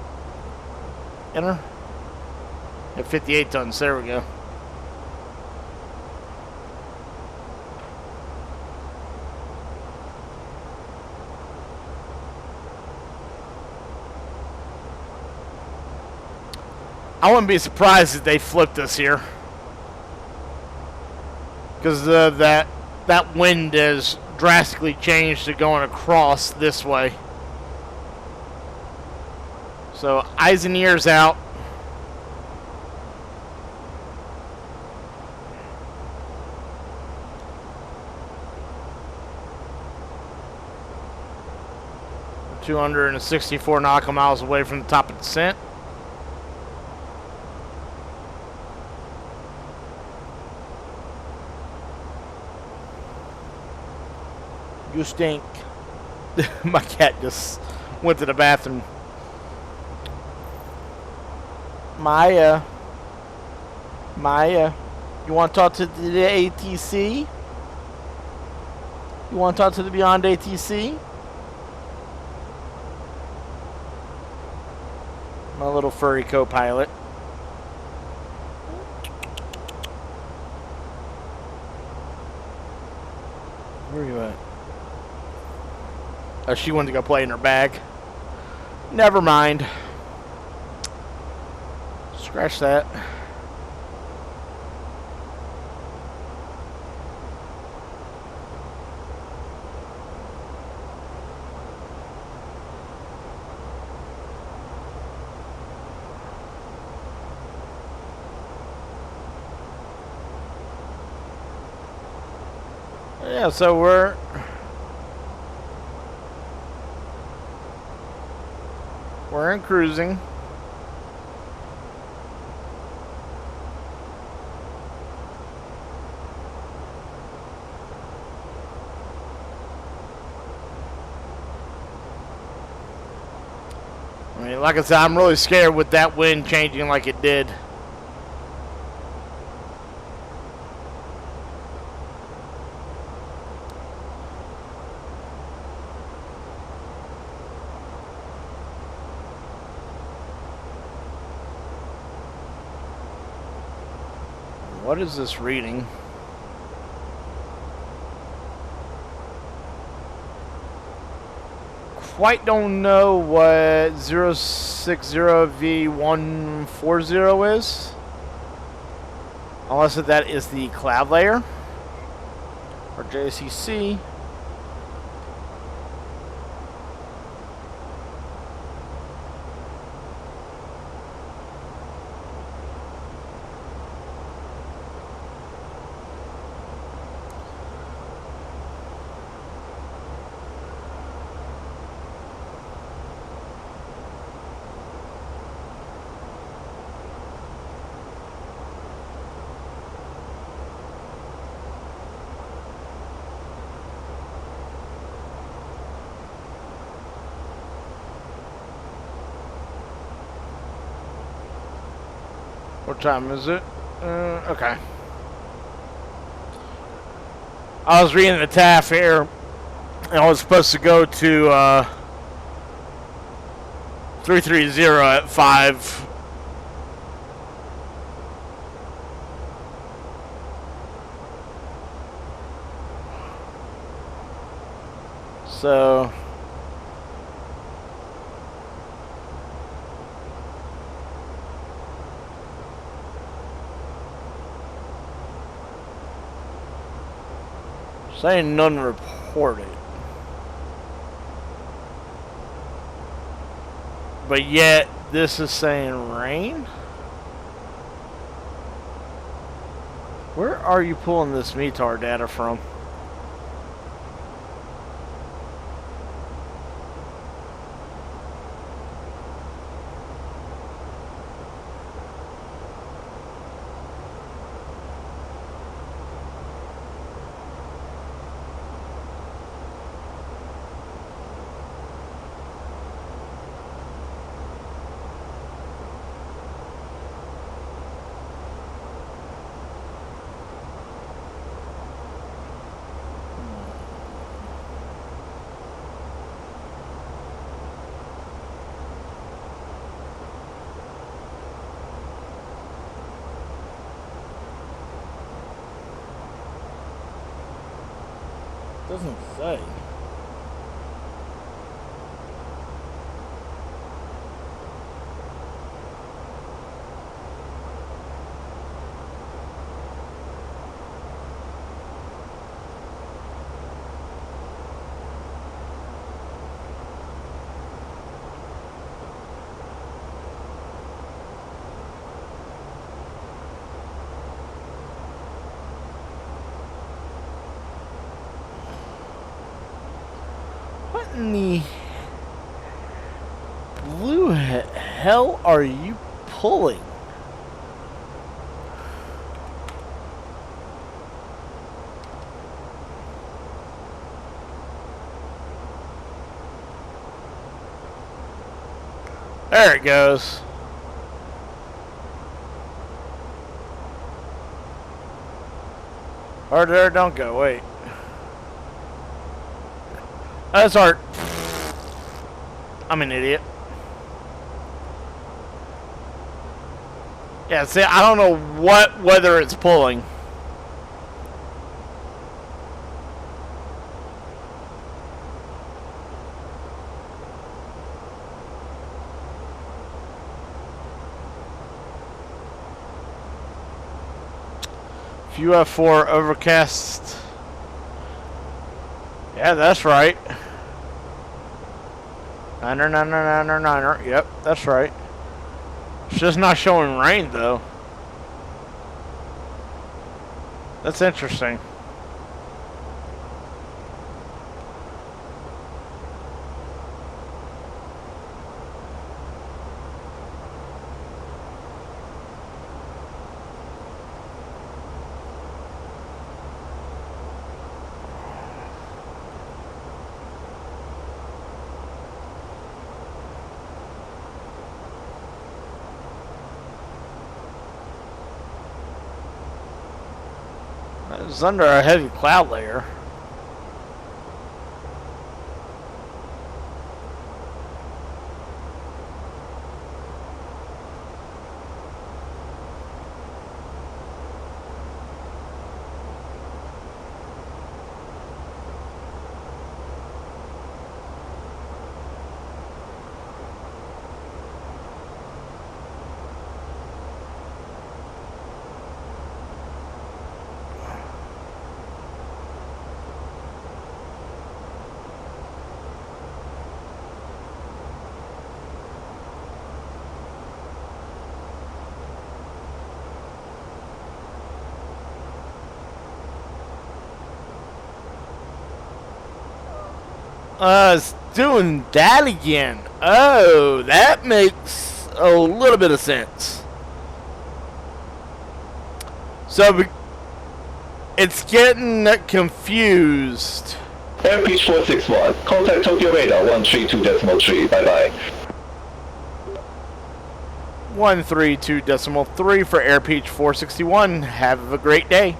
enter. At 58 tons. There we go. I wouldn't be surprised if they flipped us here, because that wind has drastically changed to going across this way. So eyes and ears out. 264 nautical miles away from the top of descent. You stink. My cat just went to the bathroom. Maya, you want to talk to the ATC? You want to talk to the BeyondATC? My little furry co-pilot. Where are you at? Oh, she wanted to go play in her bag. Never mind. Scratch that. Yeah, so we're in cruising. I mean, like I said, I'm really scared with that wind changing like it did. What is this reading? Quite don't know what 060V140 is. Unless that is the cloud layer. RJCC. What time is it? Okay. I was reading the TAF here, and I was supposed to go to 330 at 5. So saying none reported. But yet this is saying rain? Where are you pulling this METAR data from? Doesn't say. What in the blue hell are you pulling? There it goes. Or there, don't go. Wait. That's art. I'm an idiot. Yeah, see, I don't know whether it's pulling. UF4 overcast. Yeah, that's right. Niner. Yep, that's right. It's just not showing rain though. That's interesting. It's under a heavy cloud layer. It's doing that again. Oh, that makes a little bit of sense. So it's getting confused. Airpeach 461, contact Tokyo radar 132.3, bye-bye. 132.3 for Airpeach 461. Have a great day.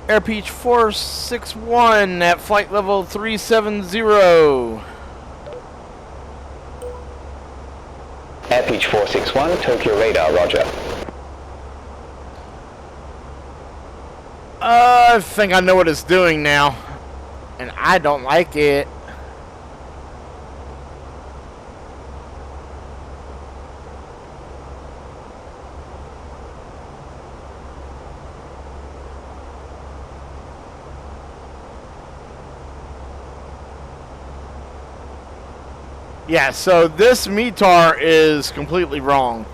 Airpeach 461 at flight level 370. Airpeach 461, Tokyo radar, roger. I think I know what it's doing now, and I don't like it. Yeah, so this METAR is completely wrong.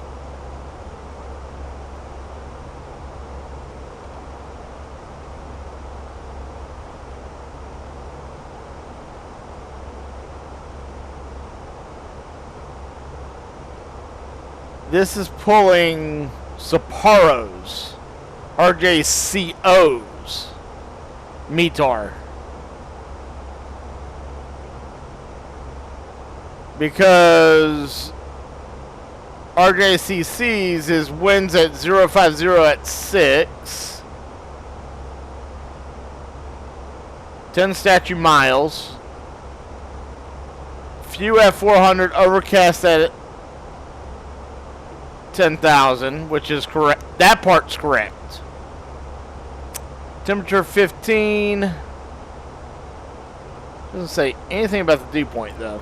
This is pulling Sapporo's, RJCO's METAR. Because RJCC's is winds at 050 at 6, 10 statute miles, few F400 overcast at 10,000, which is correct. That part's correct. Temperature 15. Doesn't say anything about the dew point though.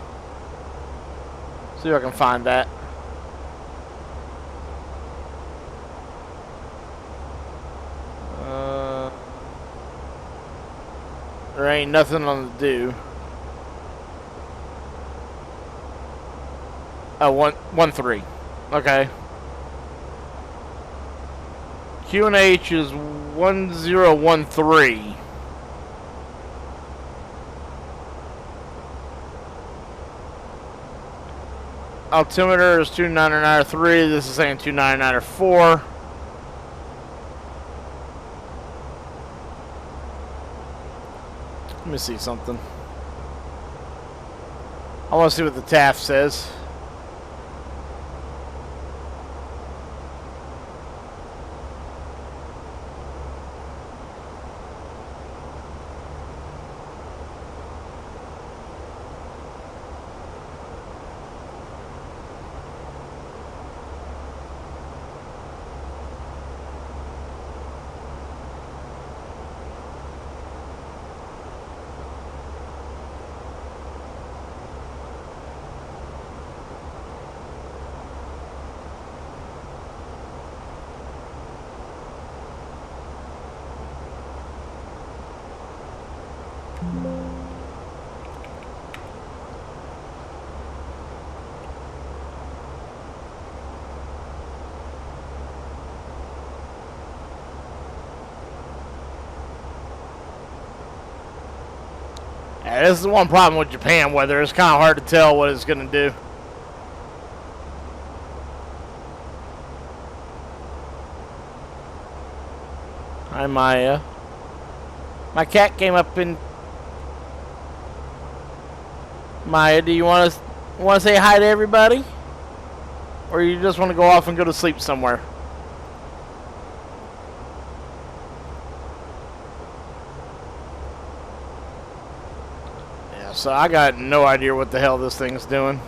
See if I can find that. There ain't nothing on the dew. Oh, 113. Okay. QNH is 1013. Altimeter is 299.3. This is saying 299.4. Let me see something. I want to see what the TAF says. Yeah, this is the one problem with Japan weather. It's kind of hard to tell what it's going to do. Hi, Maya. My cat came up in... Maya, do you want to say hi to everybody? Or you just want to go off and go to sleep somewhere? Yeah, so I got no idea what the hell this thing's doing.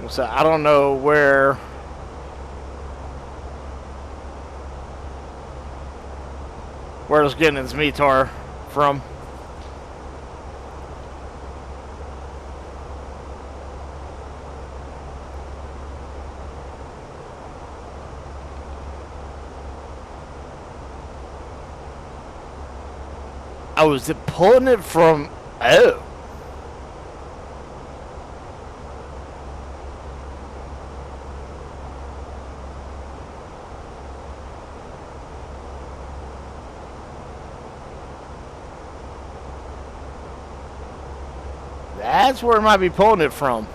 So I don't know where it's getting its METAR from. Oh, is it pulling it from... Oh. That's where it might be pulling it from.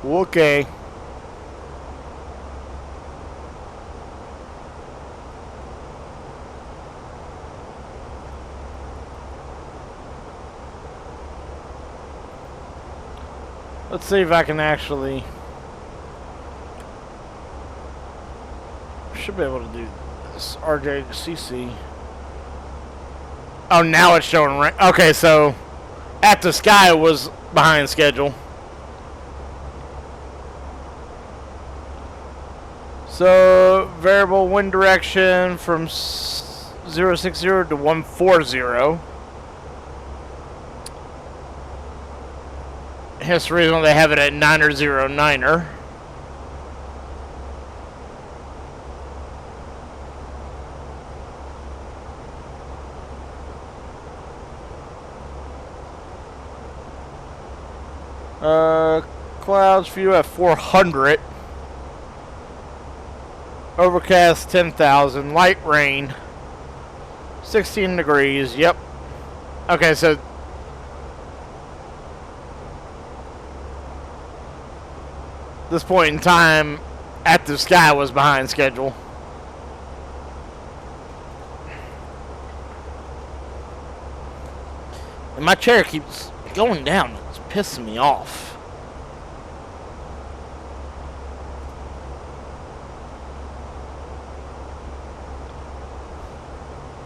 Okay. Let's see if I can actually... Should be able to do this. RJCC. Oh, now it's showing right. Okay, so at the sky was behind schedule. So variable wind direction from 060 to 140. Hence the reason they have it at 909er. Clouds view at 400. Overcast 10,000. Light rain 16 degrees. Yep. Okay, so this point in time at the sky was behind schedule. And my chair keeps going down. It's pissing me off.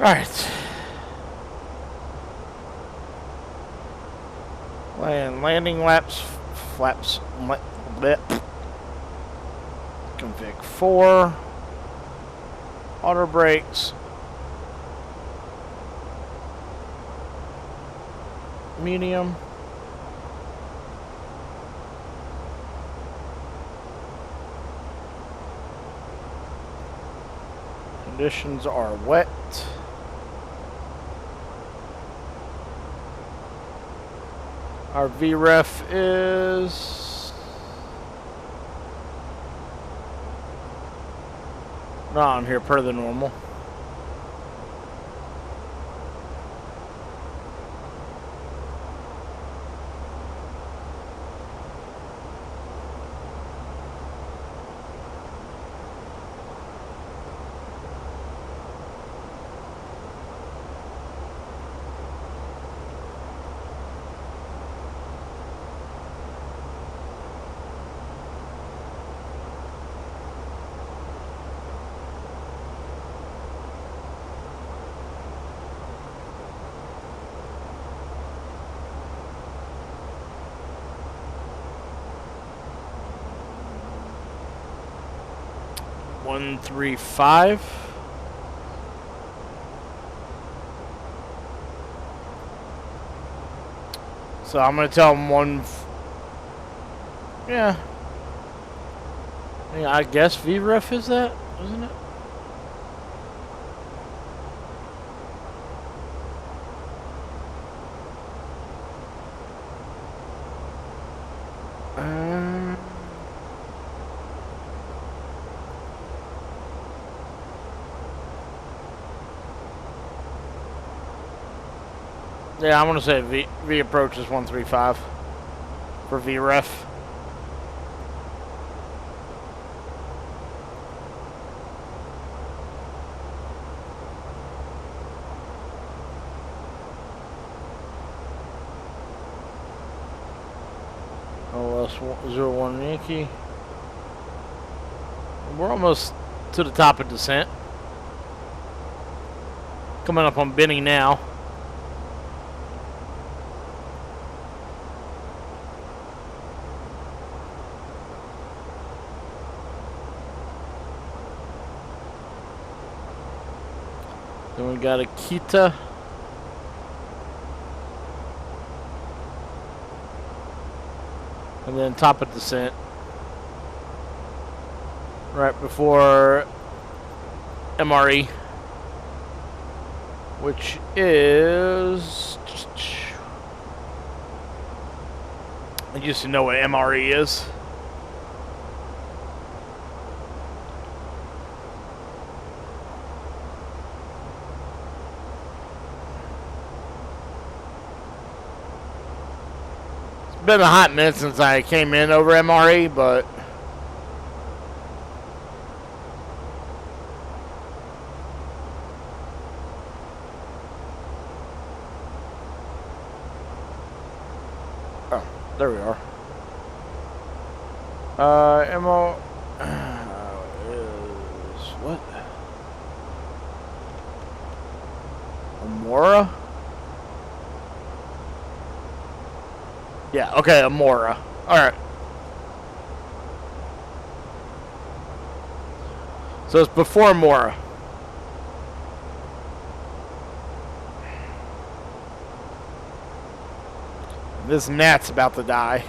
Alright. Landing laps, flaps, bleh. Config 4. Auto brakes. Medium. Conditions are wet. Our VREF is not on here per the normal. One, 3, 5. So I'm gonna tell them yeah, I guess VREF is that, isn't it? Yeah, I'm gonna say V approach is 135 for VREF. OS01 Yankee. We're almost to the top of descent. Coming up on Benny now. Then we got Akita. And then top of descent. Right before MRE. Which is... I used to know what MRE is. Been a hot minute since I came in over MRE, but oh, there we are. MO is what? Amora? Yeah, okay, Amora. Alright. So it's before Mora. This gnat's about to die.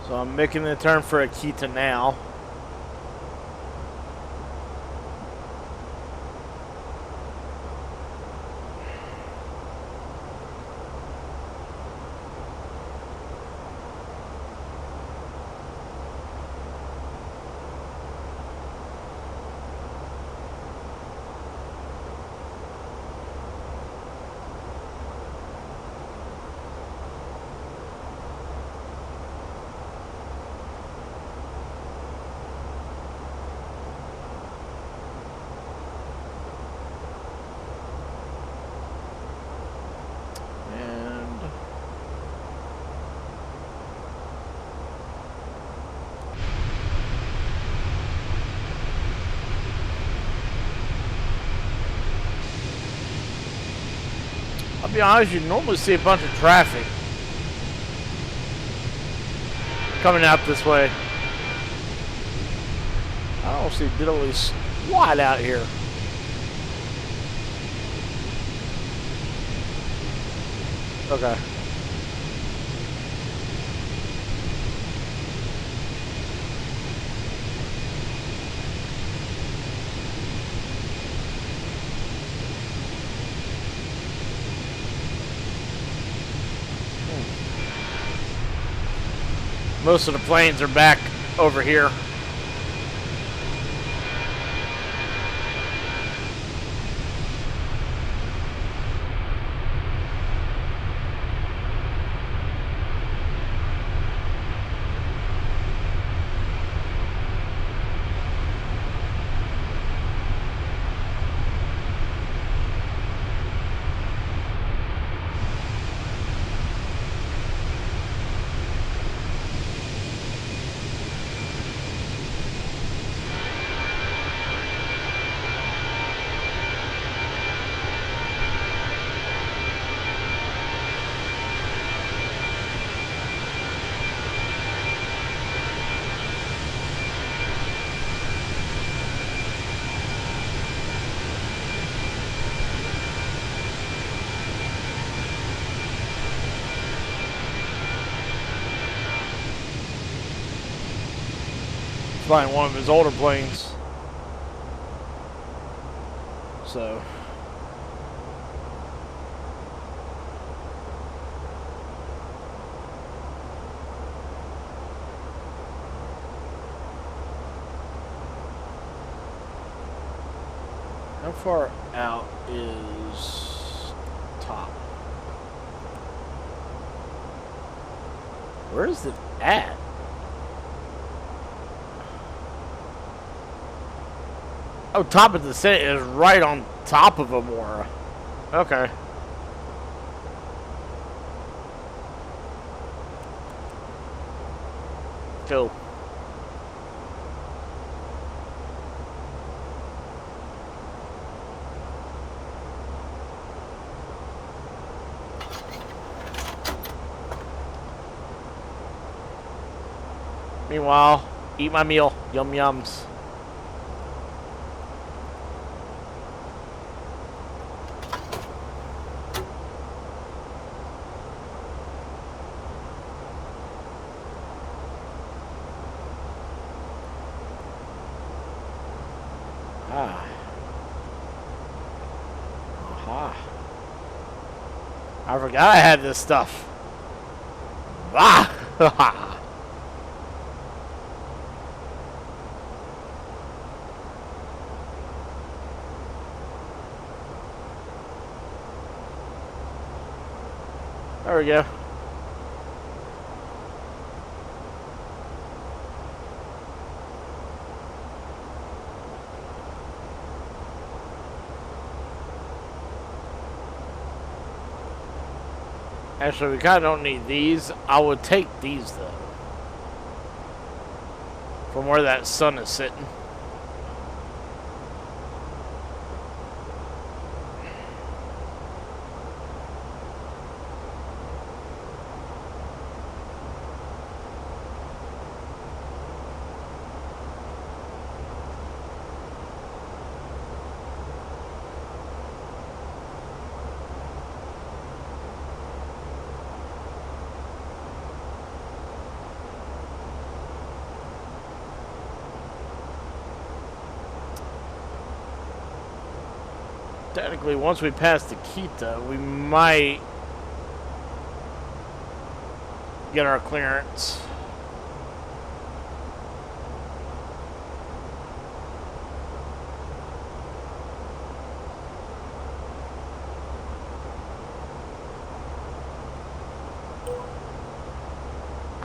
So I'm making the turn for Akita now. be honest, you normally see a bunch of traffic coming out this way. I don't see diddly squat out here. Okay. Most of the planes are back over here. Flying one of his older planes. So how far out is top? Where is it at? Oh, top of the set is right on top of Amora. Okay. Cool. Meanwhile, eat my meal. Yum yums. I forgot I had this stuff. Ah! There we go. Actually, we kind of don't need these. I would take these, though. From where that sun is sitting. Technically, once we pass the Kita, we might get our clearance.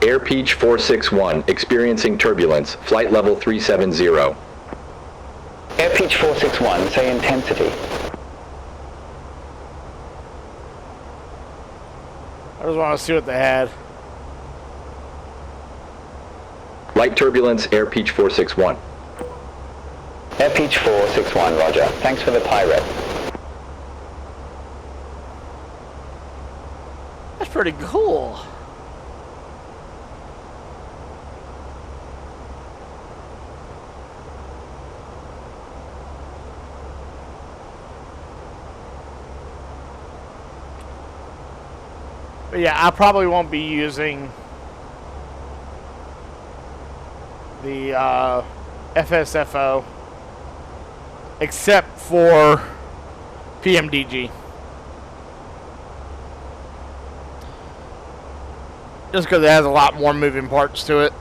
Air Peach 461, experiencing turbulence, flight level 370. Air Peach 461, say intensity. I just want to see what they had. Light turbulence, Air Peach 461. Air Peach 461, roger. Thanks for the pirate. pretty cool. But yeah, I probably won't be using the FSFO except for PMDG. Just because it has a lot more moving parts to it.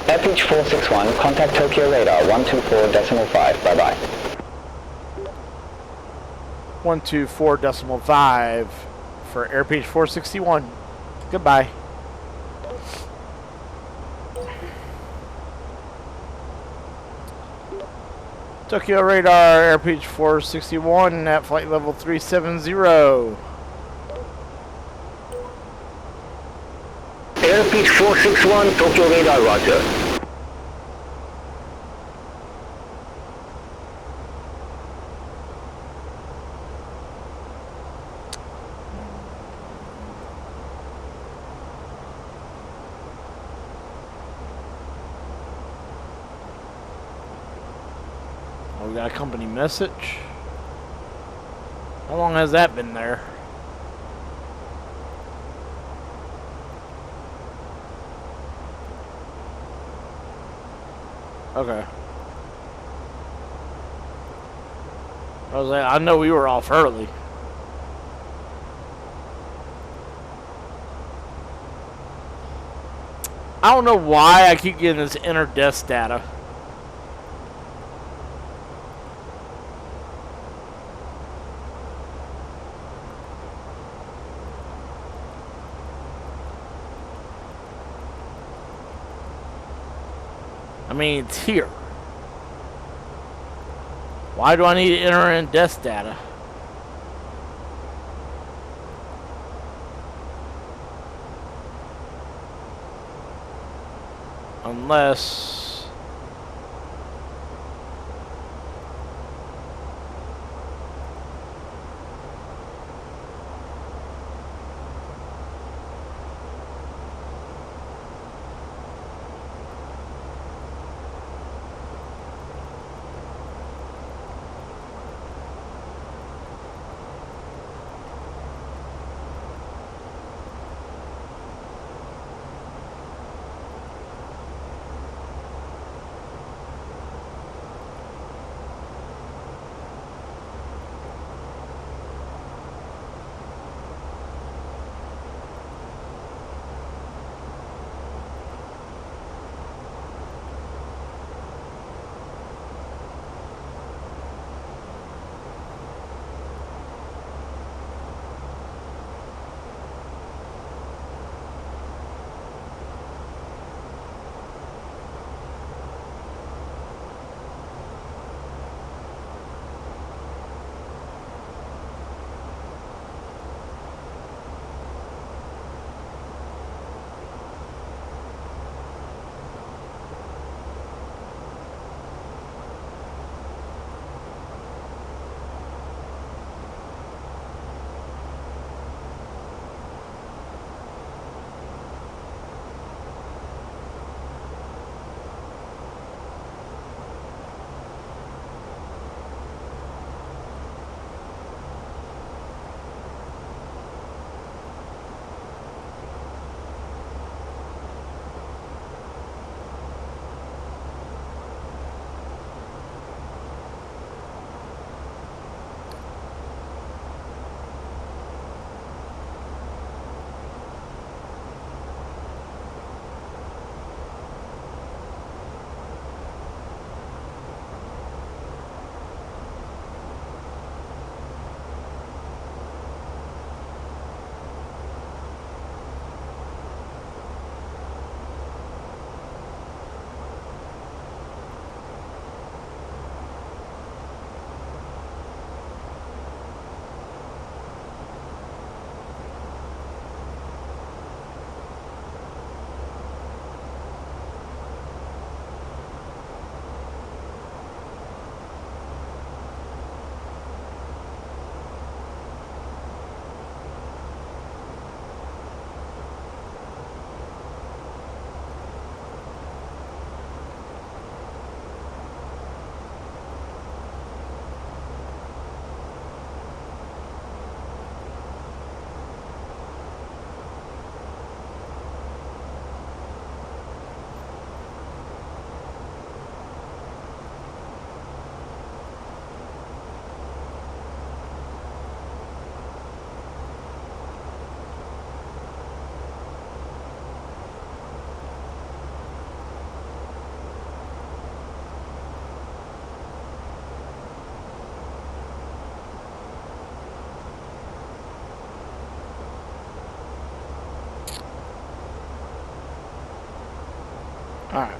Airbeach 461, contact Tokyo radar 124.5, bye-bye. 124.5 for Airbeach 461. Goodbye. Tokyo radar, Airbeach 461 at flight level 370. Airbeach 461, Tokyo radar, roger. Oh, we got a company message. How long has that been there? Okay. I was like, I know we were off early. I don't know why I keep getting this inner desk data. I mean, it's here. Why do I need to enter in desk data? Unless... Alright.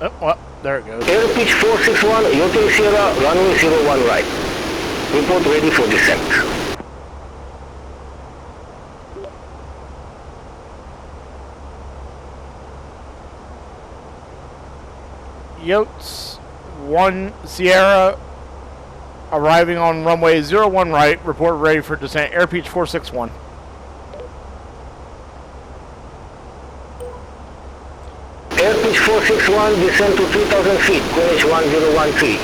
Oh, well, there it goes. Air pitch 461, Hotel Sierra, runway 01 right. Report ready for descent. Yotes 1 Sierra arriving on runway 01 right. Report ready for descent. Air pitch 461. Air pitch 461, descend to 3,000 feet, QNH 1013.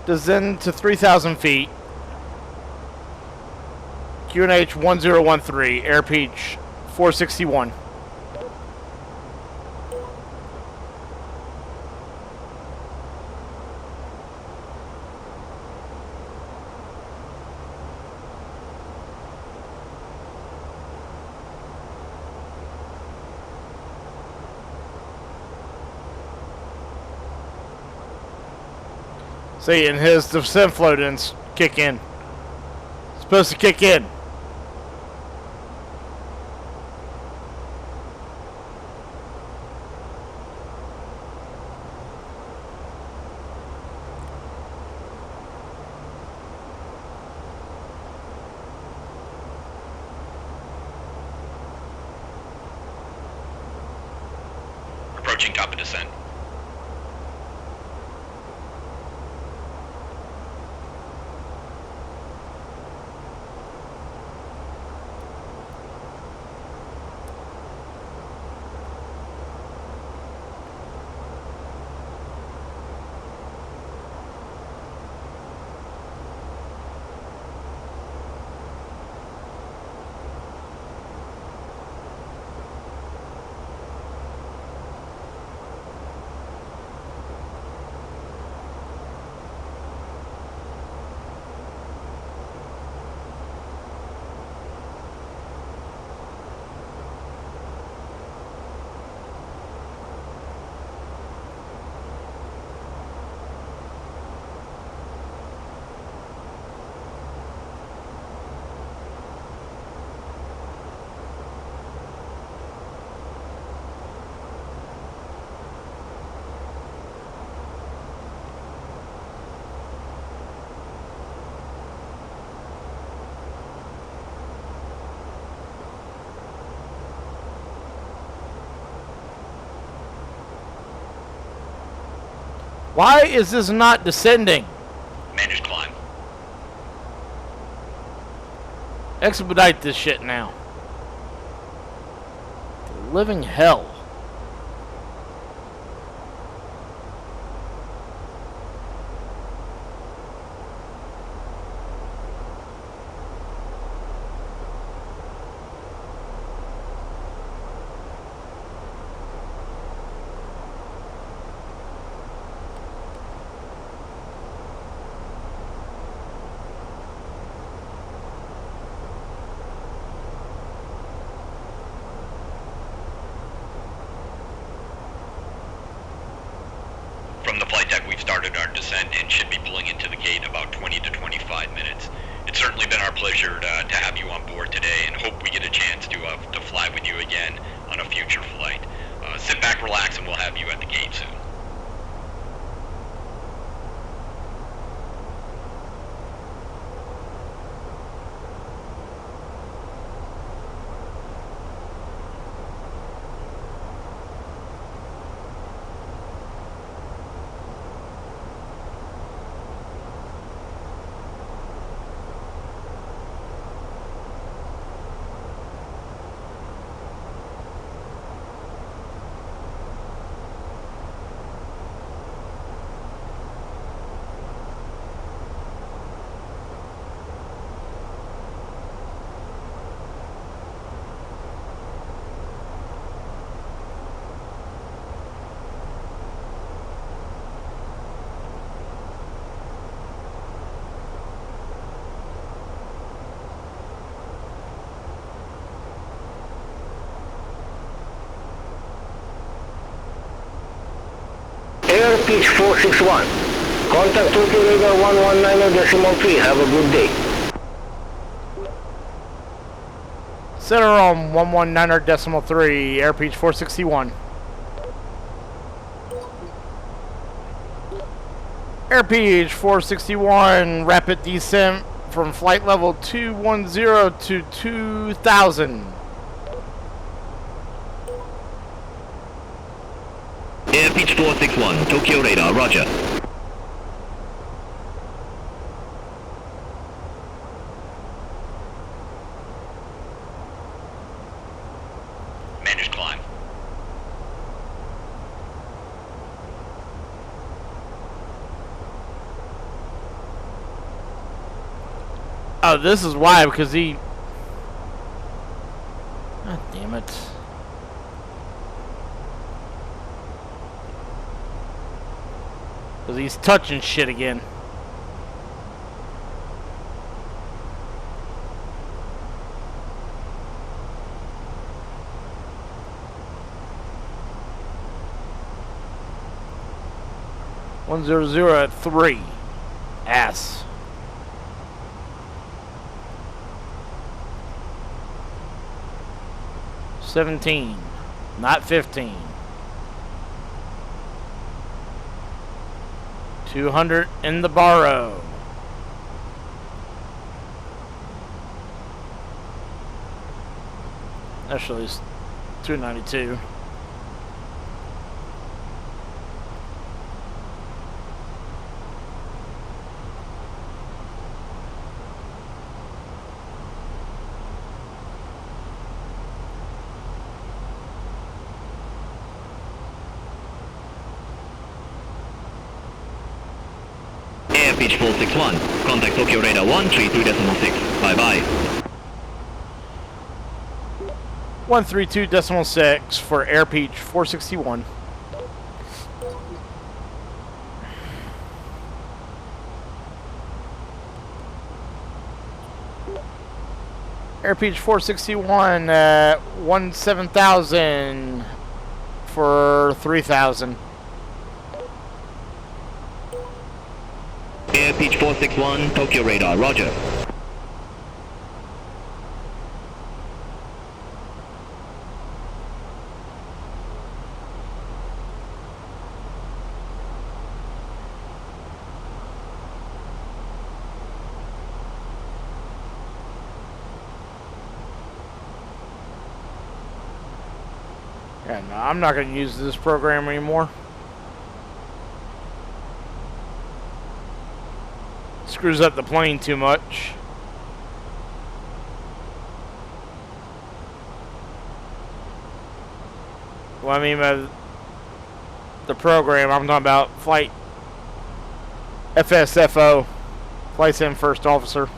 Descend to 3,000 feet. QNH 1013. Air pitch 461. See, and his descent flow didn't kick in. It's supposed to kick in. Approaching top of descent. Why is this not descending? Managed climb. Expedite this shit now. Living hell. From the flight deck, we've started our descent and should be pulling into the gate in about 20 to 25 minutes. It's certainly been our pleasure to have you on board today, and hope we get a chance to fly with you again on a future flight. Sit back, relax, and we'll have you at the gate soon. pitch 461. Contact Tokyo Radar 119.3. Have a good day. Center on 119.3, air pitch 461. Air pitch 461, rapid descent from flight level 210 to 2000. Air pitch 461, Tokyo Radar, roger. Managed climb. Oh, this is why, because he... God damn it. Because he's touching shit again. One zero zero at 3. Ass. $17, not 15. 200 in the borrow. Actually, it's 292. Pitch 461. Contact Tokyo Radar 132.6. Bye-bye. 132.6 for air pitch 461. Air pitch 461 at 17,000 for 3,000. Air pitch 461, Tokyo Radar, roger. Yeah, no, I'm not going to use this program anymore. Screws up the plane too much. Well, I mean by the program, I'm talking about flight FSFO, Flight Sim First Officer.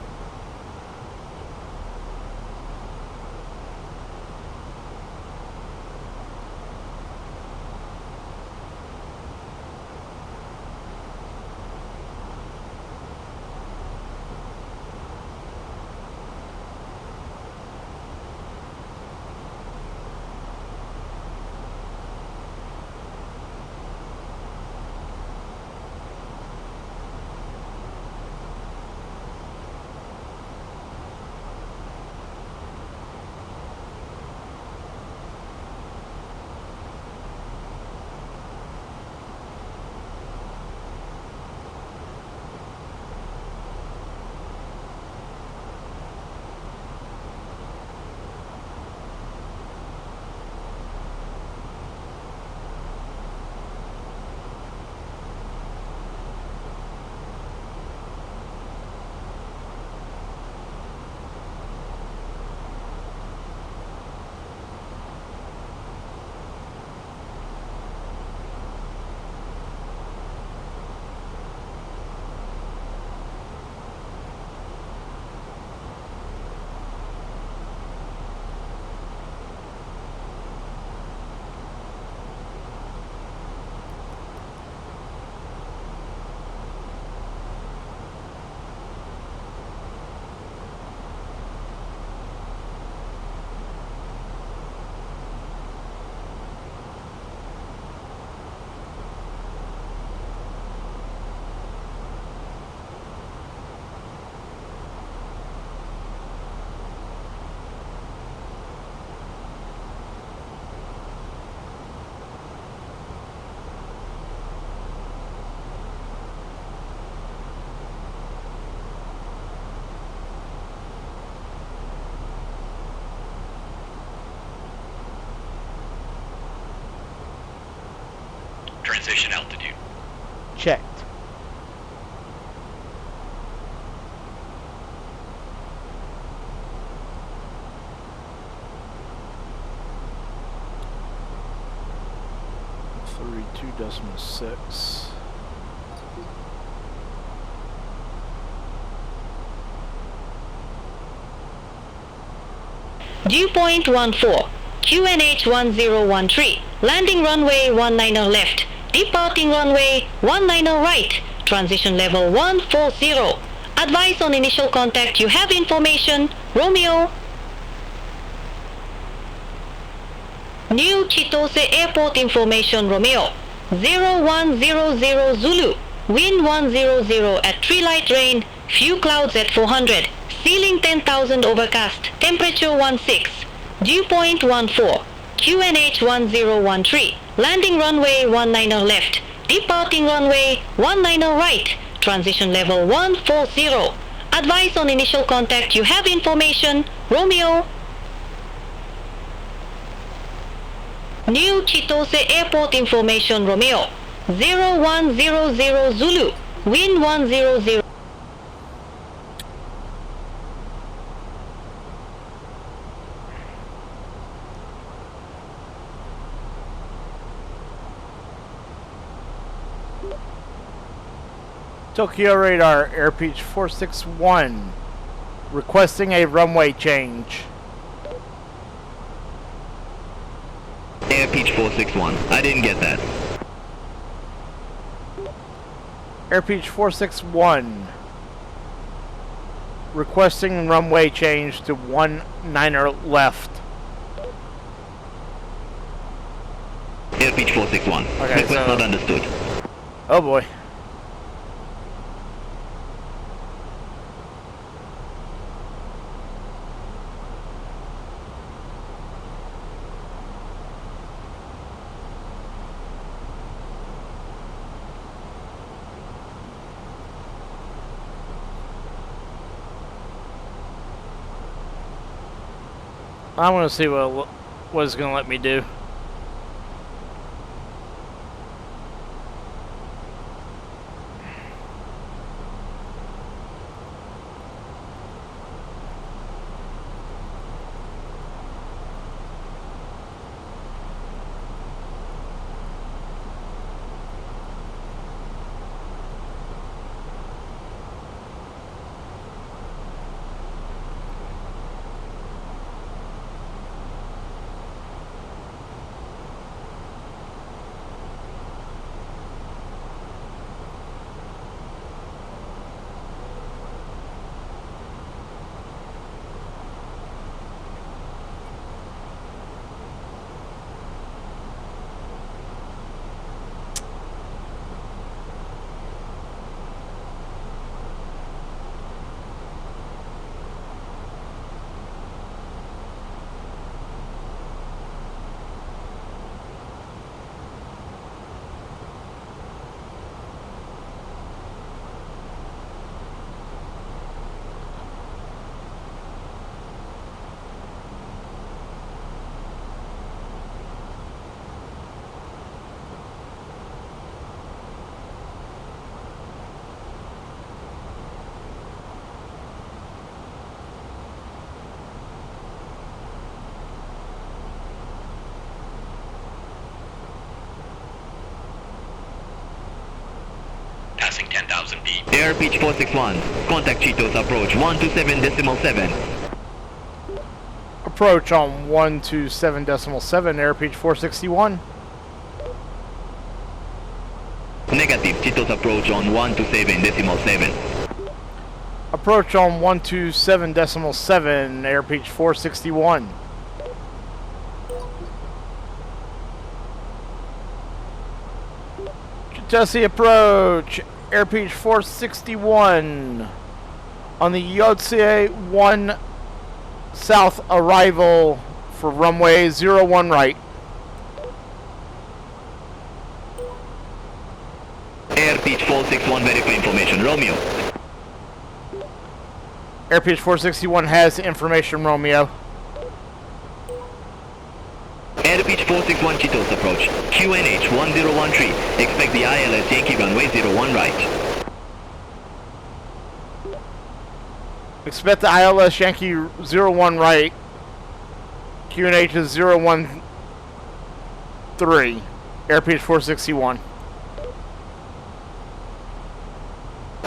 position altitude. Checked. .6. Dew point 14, QNH 1013, landing runway 19 left, departing runway 19 right, transition level 140. Advice on initial contact, you have information, Romeo. New Chitose Airport information, Romeo. 0100 Zulu, wind 100 at tree light rain, few clouds at 400, ceiling 10,000 overcast, temperature 16, dew point 14, QNH 1013, landing runway 19 left, departing runway 19 right, transition level 140. Advice on initial contact, you have information, Romeo. New Chitose Airport information, Romeo. 0100 Zulu, wind 100. Tokyo radar, airpeach 461, requesting a runway change. Airpeach 461. I didn't get that. Airpeach 461, requesting runway change to 19 left. Airpeach 461. Okay, Request not understood. Oh boy. I want to see what it's going to let me do. Passing 10,000 feet. Airpeach 461. Contact Cheetos approach 127.7. Approach on 127.7, airpeach 461. Negative. Cheetos approach on 127.7. Approach on 127.7, airpeach 461. Chitose approach, airpeach 461 on the Yotsuye 1 south arrival for runway 01 right. Airpeach 461 verify information. Romeo. Airpeach 461 has information, Romeo. Airpeach 461 Cheetos approach. QNH 1013. Expect the ILS Yankee runway 01 right. Expect the ILS Yankee 01 right. QNH is 013. Airspeed 461.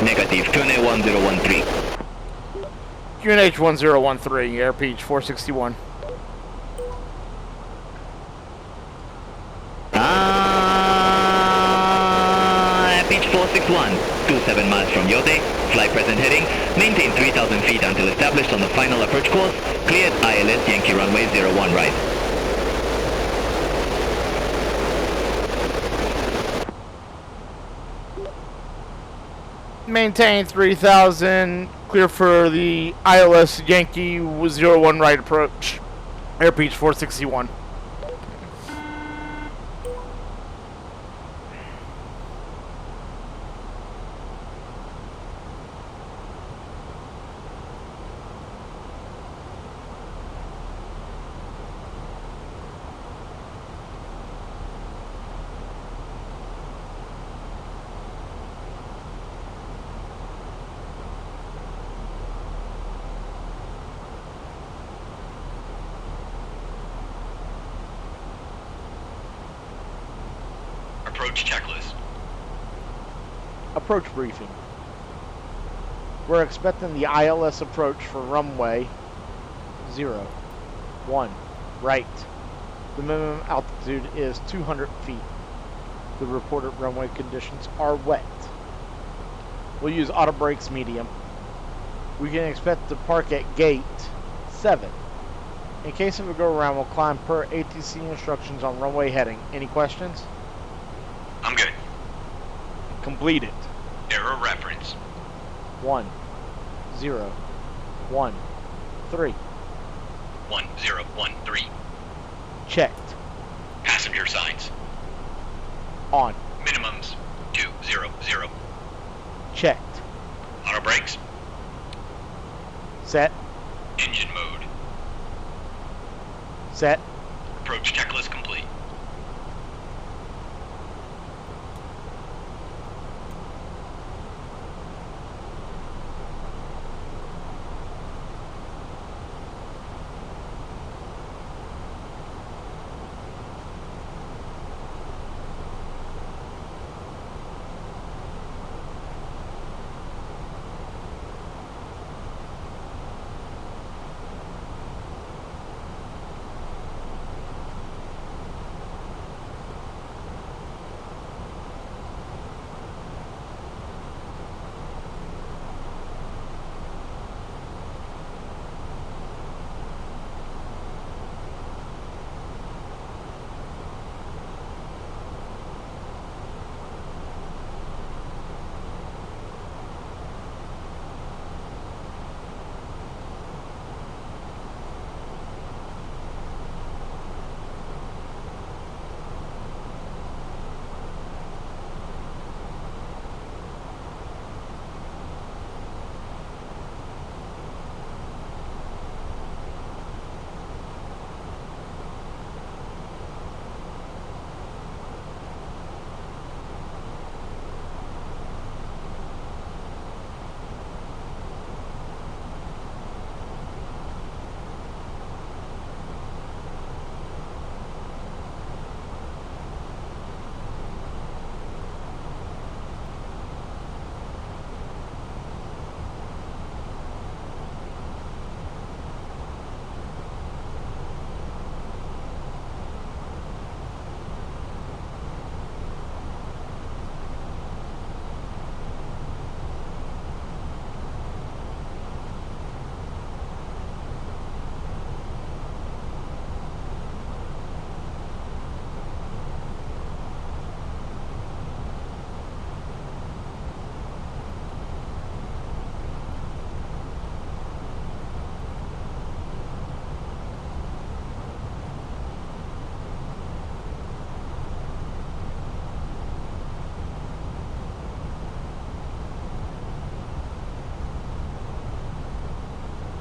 Negative. QNH 1013. QNH 1013. Airspeed 461. Pitch 461, 27 miles from Yote, fly present heading, maintain 3,000 feet until established on the final approach course, cleared ILS Yankee runway 01 right. Maintain 3,000, clear for the ILS Yankee 01 right approach. Airspeed 461. Approach checklist. Approach briefing. We're expecting the ILS approach for runway 01 right. The minimum altitude is 200 feet. The reported runway conditions are wet. We'll use auto brakes medium. We can expect to park at gate 7. In case of a go around, we'll climb per ATC instructions on runway heading. Any questions? I'm good. Complete it. Error reference. 1 0 1 3. 1013. Checked. Passenger signs. On. Minimums 200. Checked. Auto brakes. Set. Engine mode. Set. Approach checklist complete.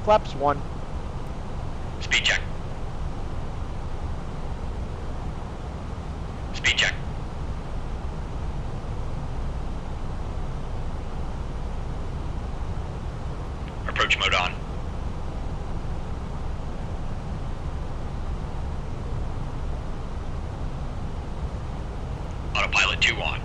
Flaps 1. Speed check. Approach mode on. Autopilot 2 on.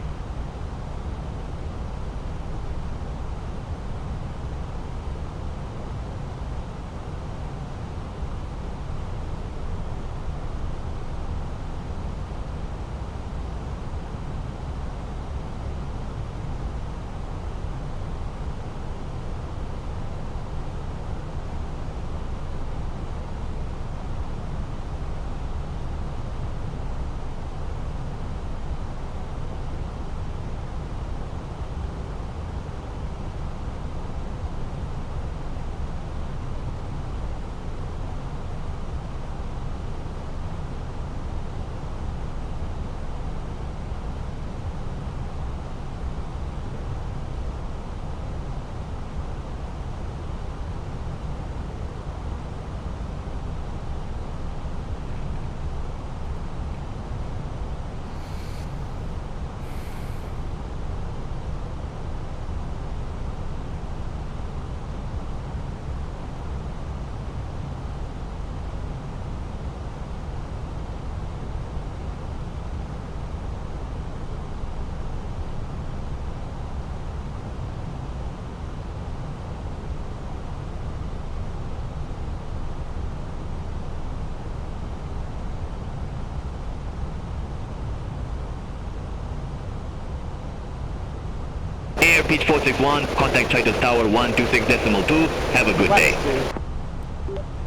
Air pitch 461, contact Triton Tower 126.2. Have a good day.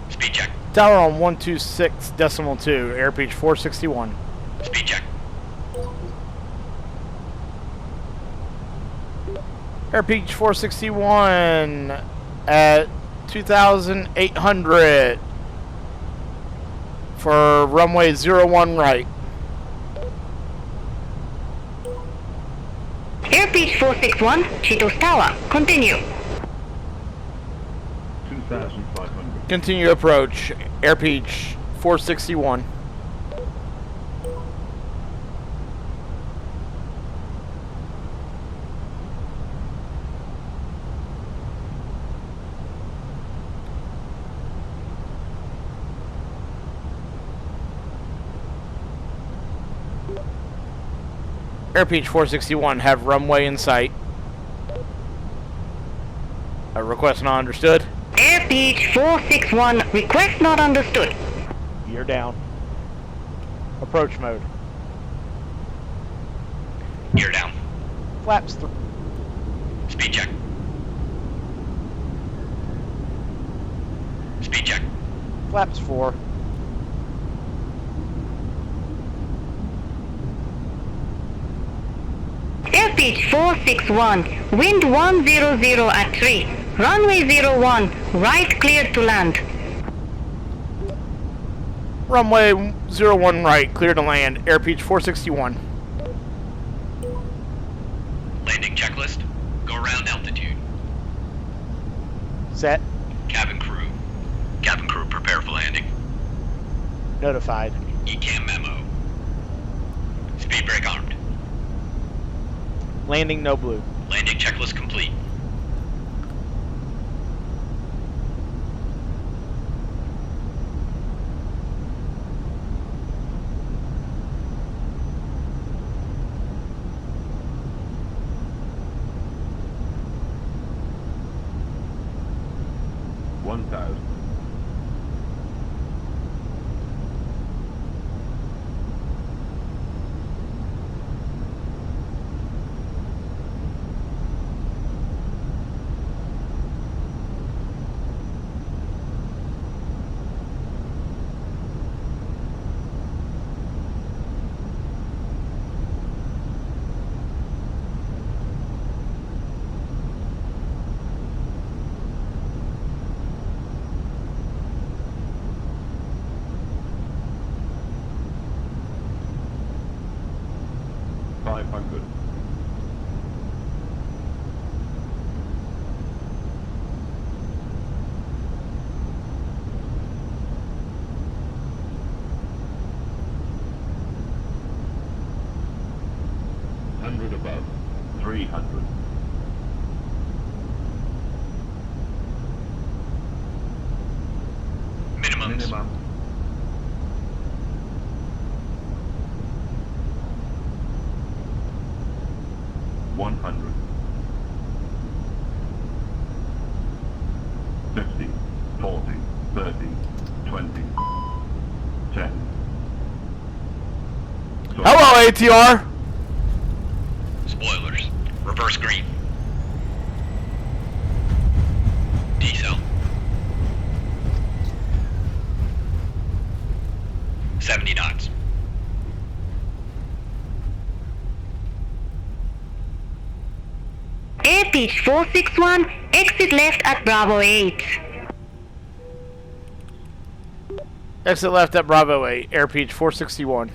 Speed check. Tower on 126.2, air pitch 461. Speed check. Air pitch 461 at 2,800 for runway 01 right. Air pitch 461, Cheetos Tower. Continue. 2,500. Continue approach, air pitch 461. Air pitch 461, have runway in sight. A request not understood. Air pitch 461, request not understood. You're down. Approach mode. Gear down. Flaps 3. Speed check. Speed check. Flaps 4. Air pitch 461, wind 100 at 3. Runway 01, right cleared to land. Runway 01 right, clear to land, air pitch 461. Landing checklist. Go around altitude. Set. Cabin crew. Cabin crew, prepare for landing. Notified. ECAM memo. Speed brake armed. Landing no blue. Landing checklist complete. 100. 50, 40, 30, 20, 10. Hello, ATR. Spoilers. Reverse green. Decel. 70 knots. Air pitch 461, exit left at Bravo 8. Exit left at Bravo 8, air pitch 461.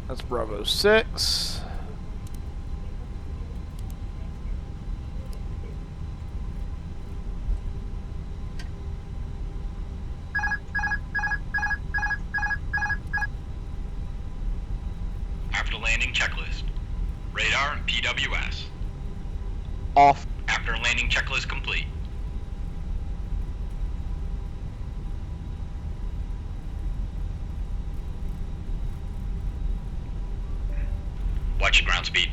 That's Bravo 6. After landing checklist. Radar PWS. Off. After landing checklist complete. Watch your ground speed.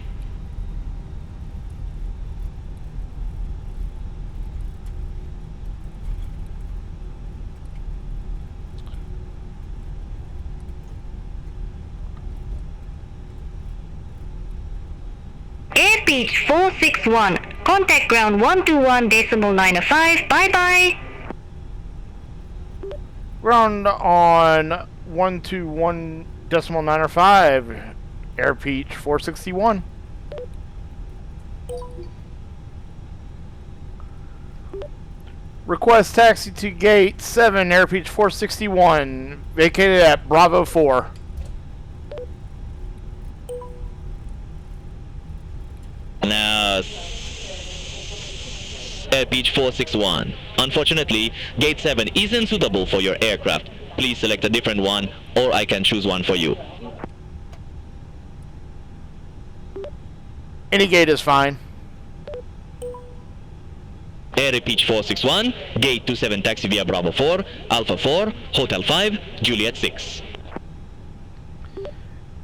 Air pitch 461, contact ground 121.905, bye bye. Ground on 121.905, air pitch 461. Request taxi to gate 7, air pitch 461, vacated at Bravo 4. Now, air pitch 461. Unfortunately, gate 7 isn't suitable for your aircraft. Please select a different one, or I can choose one for you. Any gate is fine. Air pitch 461, gate 27 taxi via Bravo 4, Alpha 4, Hotel 5, Juliet 6.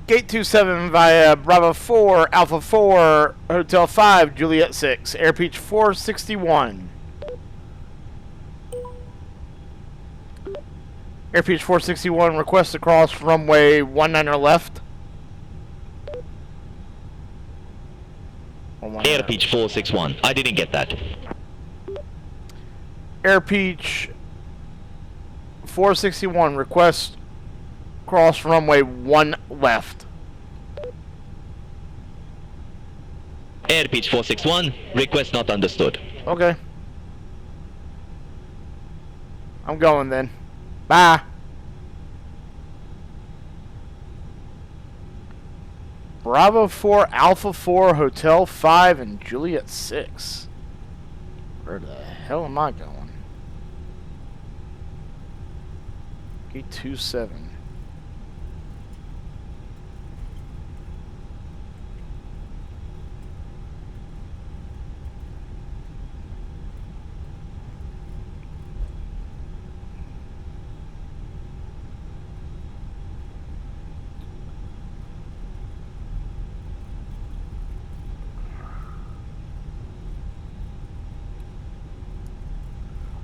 Gate 27 via Bravo 4, Alpha 4, Hotel 5, Juliet 6, air pitch 461. Air pitch 461, request to cross runway 19 left. Air pitch 461, I didn't get that. Air pitch 461, request cross runway 1 left. Air pitch 461, request not understood. Okay. I'm going then. Bye. Bravo 4, Alpha 4, Hotel 5, and Juliet 6. Where the hell am I going? Gate 27.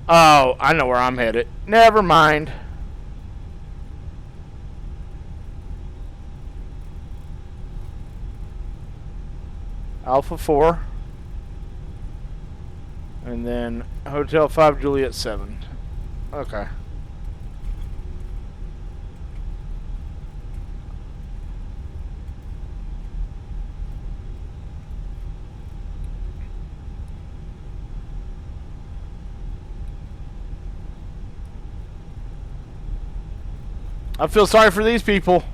Oh, I know where I'm headed. Never mind. Alpha 4. And then Hotel 5, Juliet 7. Okay. I feel sorry for these people.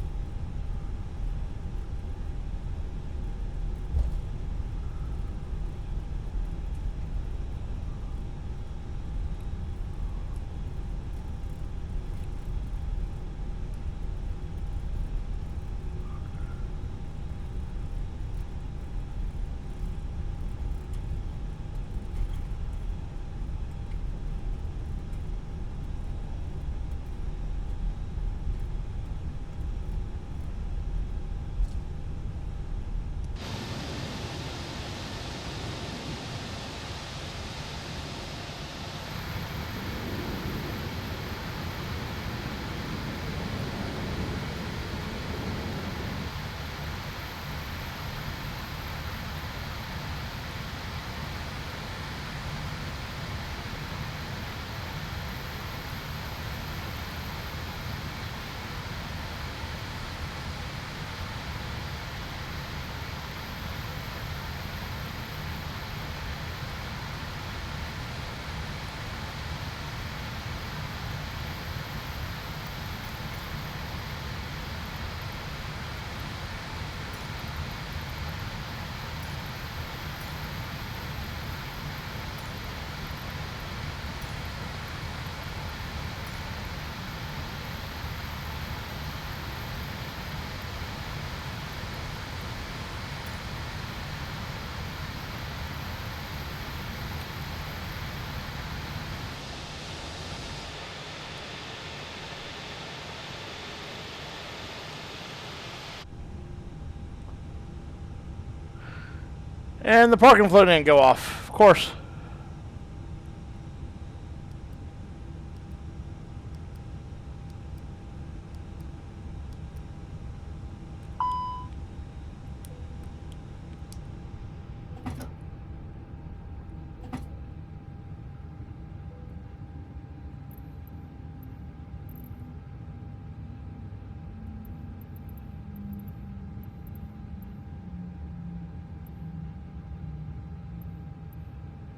And the parking float didn't go off, of course.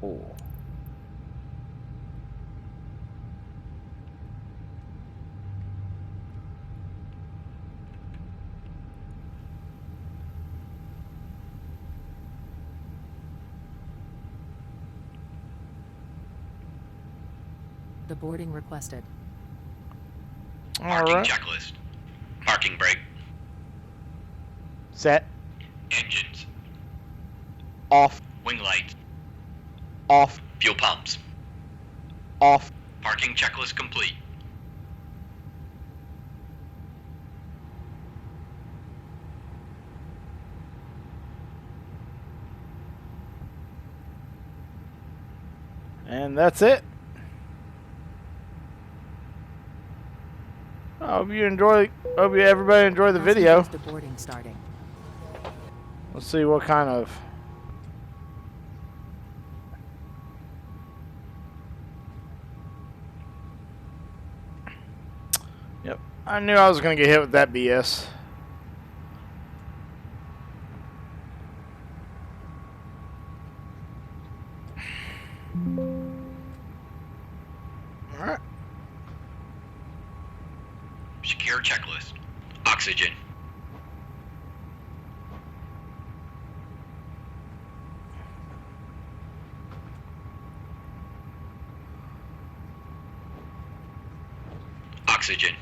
Oh. The boarding requested. Parking Alright. checklist. Parking brake. Set. Engines. Off. Wing lights. Off. Fuel pumps. Off. Parking checklist complete. And that's it. I hope everybody enjoy the video. The boarding starting. Let's see what kind of Yep. I knew I was gonna get hit with that BS. Alright. Secure checklist. Oxygen. Oxygen.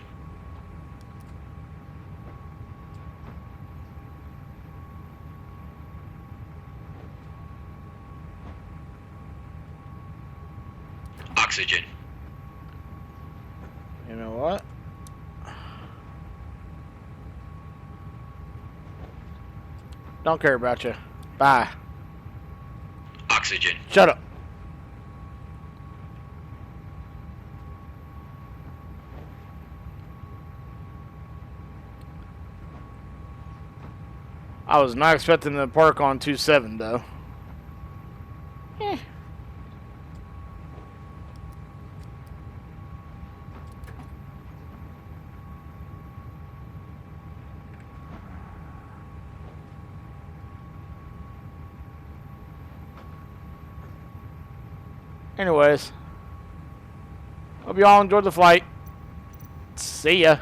Oxygen. You know what? Don't care about you. Bye. Oxygen. Shut up. I was not expecting to park on 27 though. Eh. Anyways, hope you all enjoyed the flight. See ya.